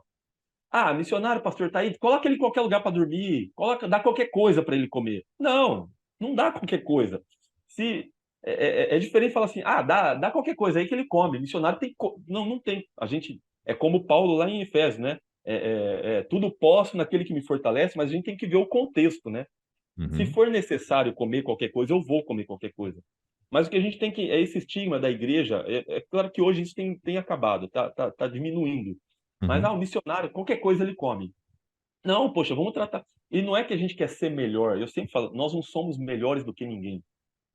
Ah, missionário, pastor, tá aí, coloca ele em qualquer lugar para dormir, dá qualquer coisa para ele comer. Não, não dá qualquer coisa. Se é diferente falar assim, dá qualquer coisa aí que ele come. Missionário tem, não, não tem. A gente é como Paulo lá em Efésios, né? Tudo posso naquele que me fortalece, mas a gente tem que ver o contexto, né? Se uhum, for necessário comer qualquer coisa, eu vou comer qualquer coisa. Mas o que a gente tem que é esse estigma da igreja. É claro que hoje isso tem acabado, tá diminuindo. Mas uhum. o missionário, qualquer coisa ele come. Não, poxa, vamos tratar. E não é que a gente quer ser melhor. Eu sempre falo, nós não somos melhores do que ninguém.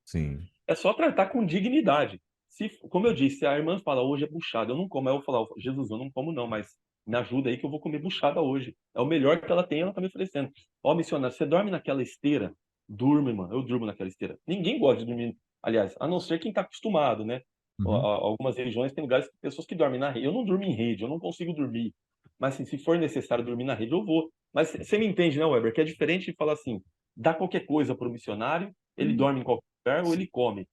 Sim. É só tratar com dignidade. Se, como eu disse, se a irmã fala, hoje é buchada, eu não como. Aí eu vou falar, Jesus, eu não como não, mas me ajuda aí que eu vou comer buchada hoje. É o melhor que ela tem, ela tá me oferecendo. Ó, missionário, você dorme naquela esteira? Durma, irmã, eu durmo naquela esteira. Ninguém gosta de dormir, aliás, a não ser quem está acostumado, né? Uhum, Algumas religiões têm lugares, pessoas que dormem na rede. Eu não durmo em rede, eu não consigo dormir. Mas assim, se for necessário dormir na rede, eu vou. Mas você me entende, né, Weber? Que é diferente de falar assim, dá qualquer coisa para o missionário, ele dorme em qualquer lugar ou sim. ele come.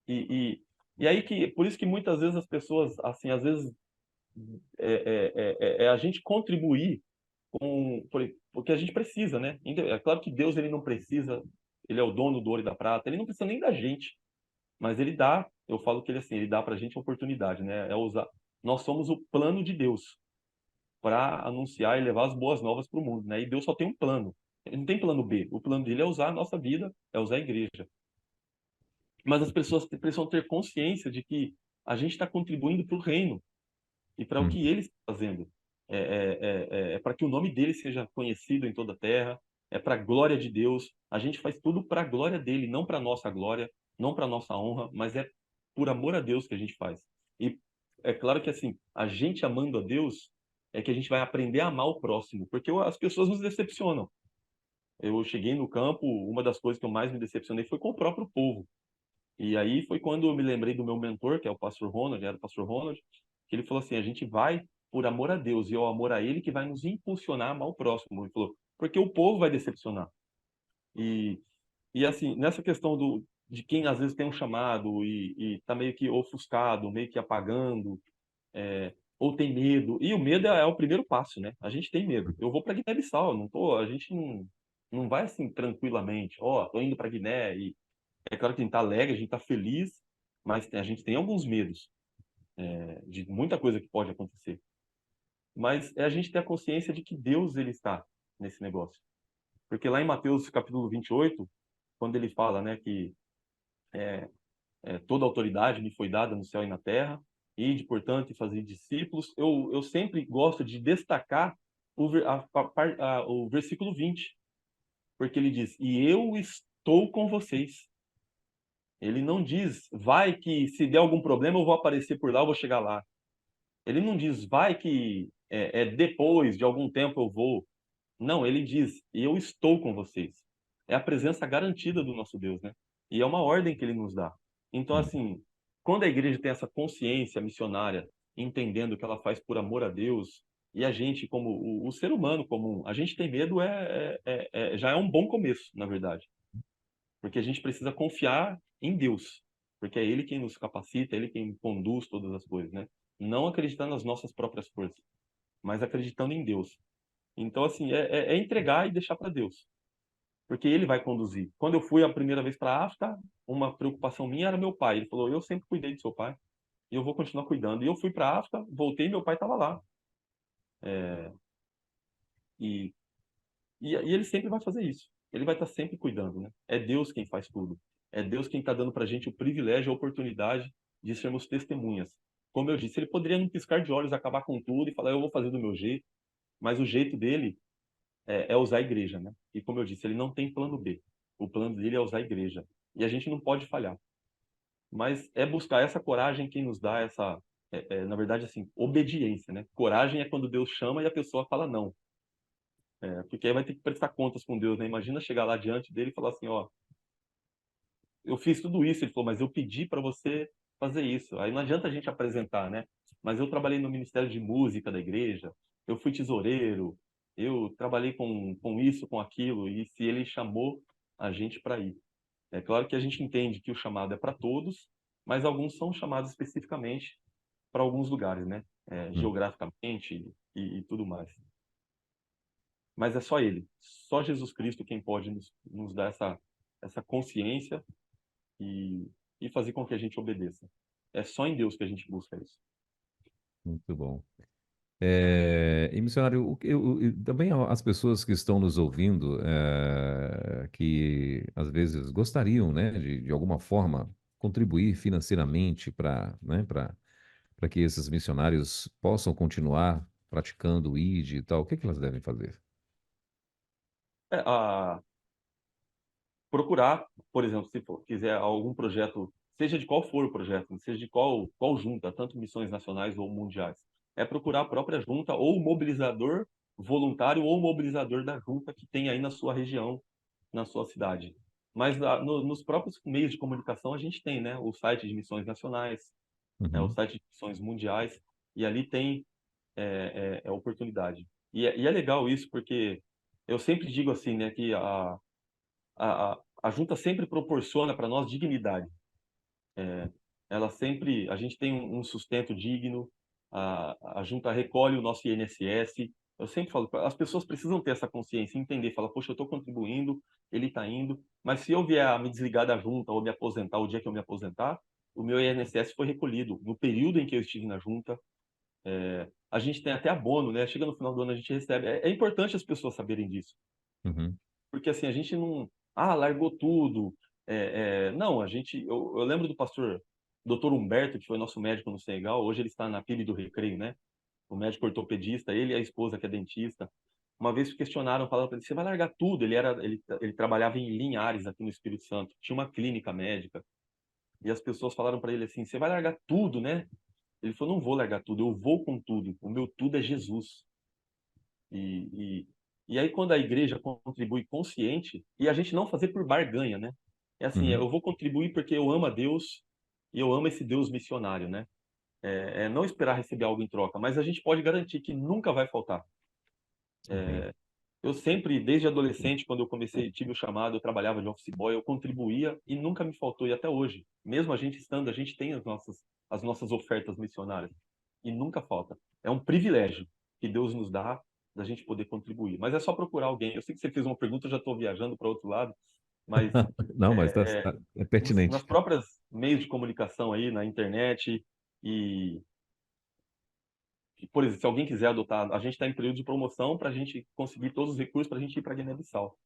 E, e aí que, por isso que muitas vezes as pessoas, assim, às vezes é a gente contribuir porque a gente precisa, né? É claro que Deus ele não precisa, ele é o dono do ouro e da prata, ele não precisa nem da gente, mas ele dá, eu falo que ele assim, ele dá pra gente a oportunidade, né? Nós somos o plano de Deus para anunciar e levar as boas novas para o mundo, né? E Deus só tem um plano. Ele não tem plano B. O plano dele é usar a nossa vida, é usar a igreja. Mas as pessoas precisam ter consciência de que a gente está contribuindo para o reino e para o Uhum, que ele está fazendo. É para que o nome dele seja conhecido em toda a terra, é para a glória de Deus. A gente faz tudo para a glória dele, não para a nossa glória, não para a nossa honra, mas é por amor a Deus que a gente faz. E é claro que assim, a gente amando a Deus é que a gente vai aprender a amar o próximo, porque as pessoas nos decepcionam. Eu cheguei no campo, uma das coisas que eu mais me decepcionei foi com o próprio povo. E aí foi quando eu me lembrei do meu mentor, que é o pastor Ronald, era o pastor Ronald, que ele falou assim: a gente vai por amor a Deus e ao amor a Ele que vai nos impulsionar a amar o próximo. Ele falou, porque o povo vai decepcionar. E, e assim, nessa questão de quem às vezes tem um chamado e tá meio que ofuscado, meio que apagando, ou tem medo. E o medo é o primeiro passo, né? A gente tem medo. Eu vou para Guiné-Bissau, não tô, a gente não vai assim tranquilamente. Ó, tô indo para Guiné e é claro que a gente tá alegre, a gente tá feliz, mas a gente tem alguns medos, de muita coisa que pode acontecer. Mas é a gente ter a consciência de que Deus ele está nesse negócio. Porque lá em Mateus capítulo 28, quando ele fala, né, que toda autoridade me foi dada no céu e na terra, ide, portanto, e fazer discípulos, eu sempre gosto de destacar o versículo 20, porque ele diz, e eu estou com vocês. Ele não diz, vai que se der algum problema eu vou aparecer por lá, eu vou chegar lá. Ele não diz, vai que depois de algum tempo eu vou. Não, ele diz, eu estou com vocês. É a presença garantida do nosso Deus, né? E é uma ordem que ele nos dá. Então, Hum. assim, quando a igreja tem essa consciência missionária, entendendo que ela faz por amor a Deus, e a gente, como o ser humano comum, a gente tem medo, já é um bom começo, na verdade. Porque a gente precisa confiar em Deus, porque é Ele quem nos capacita, é Ele quem conduz todas as coisas, né? Não acreditar nas nossas próprias forças, mas acreditando em Deus. Então, assim, é entregar e deixar para Deus, porque Ele vai conduzir. Quando eu fui a primeira vez para a África, uma preocupação minha era meu pai. Ele falou: eu sempre cuidei do seu pai e eu vou continuar cuidando. E eu fui para a África, voltei, e meu pai estava lá. E, e ele sempre vai fazer isso. Ele vai estar sempre cuidando, né? É Deus quem faz tudo. É Deus quem está dando para a gente o privilégio, a oportunidade de sermos testemunhas. Como eu disse, ele poderia, num piscar de olhos, acabar com tudo e falar: eu vou fazer do meu jeito. Mas o jeito dele é usar a igreja, né? E como eu disse, ele não tem plano B. O plano dele é usar a igreja. E a gente não pode falhar. Mas é buscar essa coragem quem nos dá essa, na verdade, assim, obediência, né? Coragem é quando Deus chama e a pessoa fala não. Porque aí vai ter que prestar contas com Deus, né? Imagina chegar lá diante dele e falar assim, ó, eu fiz tudo isso. Ele falou, mas eu pedi para você fazer isso. Aí não adianta a gente apresentar, né? Mas eu trabalhei no Ministério de Música da igreja, eu fui tesoureiro, eu trabalhei com isso, com aquilo, e se ele chamou a gente para ir. É claro que a gente entende que o chamado é para todos, mas alguns são chamados especificamente para alguns lugares, né? Hum. Geograficamente e tudo mais. Mas é só Ele, só Jesus Cristo quem pode nos dar essa consciência e, e fazer com que a gente obedeça. É só em Deus que a gente busca isso. Muito bom. E missionário, também as pessoas que estão nos ouvindo, que às vezes gostariam, né, de alguma forma contribuir financeiramente para, né, para que esses missionários possam continuar praticando o ID e tal, o que que elas devem fazer? A procurar, por exemplo, se quiser algum projeto, seja de qual for o projeto, seja de qual junta, tanto missões nacionais ou mundiais, é procurar a própria junta ou o mobilizador voluntário ou o mobilizador da junta que tem aí na sua região, na sua cidade. Mas nos próprios meios de comunicação a gente tem, né, o site de missões nacionais, o Uhum, site de missões mundiais, e ali tem oportunidade. E é legal isso porque eu sempre digo assim, né, que a junta sempre proporciona para nós dignidade. Ela sempre, a gente tem um sustento digno, a junta recolhe o nosso INSS. Eu sempre falo, as pessoas precisam ter essa consciência, entender, falar, poxa, eu estou contribuindo, ele está indo, mas se eu vier a me desligar da junta ou me aposentar, o dia que eu me aposentar, o meu INSS foi recolhido. No período em que eu estive na junta, a gente tem até abono, né? Chega no final do ano, a gente recebe. É importante as pessoas saberem disso. uhum, Porque assim, a gente não, largou tudo. Não, eu lembro do pastor Dr. Humberto, que foi nosso médico no Senegal, hoje ele está na PIB do Recreio, né? O médico ortopedista, ele e a esposa que é dentista. Uma vez questionaram, falaram para ele, você vai largar tudo? Ele trabalhava em Linhares, aqui no Espírito Santo, tinha uma clínica médica, e as pessoas falaram para ele assim, você vai largar tudo, né? Ele falou, não vou largar tudo, eu vou com tudo, o meu tudo é Jesus. E, e aí, quando a igreja contribui consciente, e a gente não fazer por barganha, né? É assim, uhum. eu vou contribuir porque eu amo a Deus e eu amo esse Deus missionário, né? não esperar receber algo em troca, mas a gente pode garantir que nunca vai faltar. Eu sempre, desde adolescente, quando eu tive o chamado, eu trabalhava de office boy, eu contribuía e nunca me faltou, e até hoje. Mesmo a gente tem as nossas ofertas missionárias e nunca falta. É um privilégio que Deus nos dá da gente poder contribuir. Mas é só procurar alguém. Eu sei que você fez uma pergunta, eu já estou viajando para outro lado, mas Não, mas é pertinente. nas próprias meios de comunicação aí, na internet e por exemplo, se alguém quiser adotar, a gente está em período de promoção para a gente conseguir todos os recursos para a gente ir para Guiné-Bissau.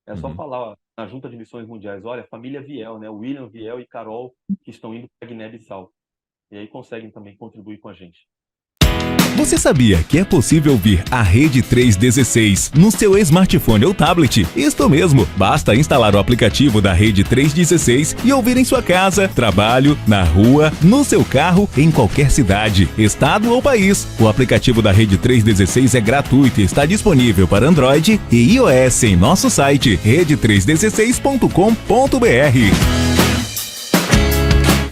É só falar na Junta de Missões Mundiais, olha, família Viel, né? William Viel e Carol, que estão indo para Guiné-Bissau. E aí conseguem também contribuir com a gente. Você sabia que é possível ouvir a Rede 316 no seu smartphone ou tablet? Isto mesmo, basta instalar o aplicativo da Rede 316 e ouvir em sua casa, trabalho, na rua, no seu carro, em qualquer cidade, estado ou país. O aplicativo da Rede 316 é gratuito e está disponível para Android e iOS em nosso site rede316.com.br.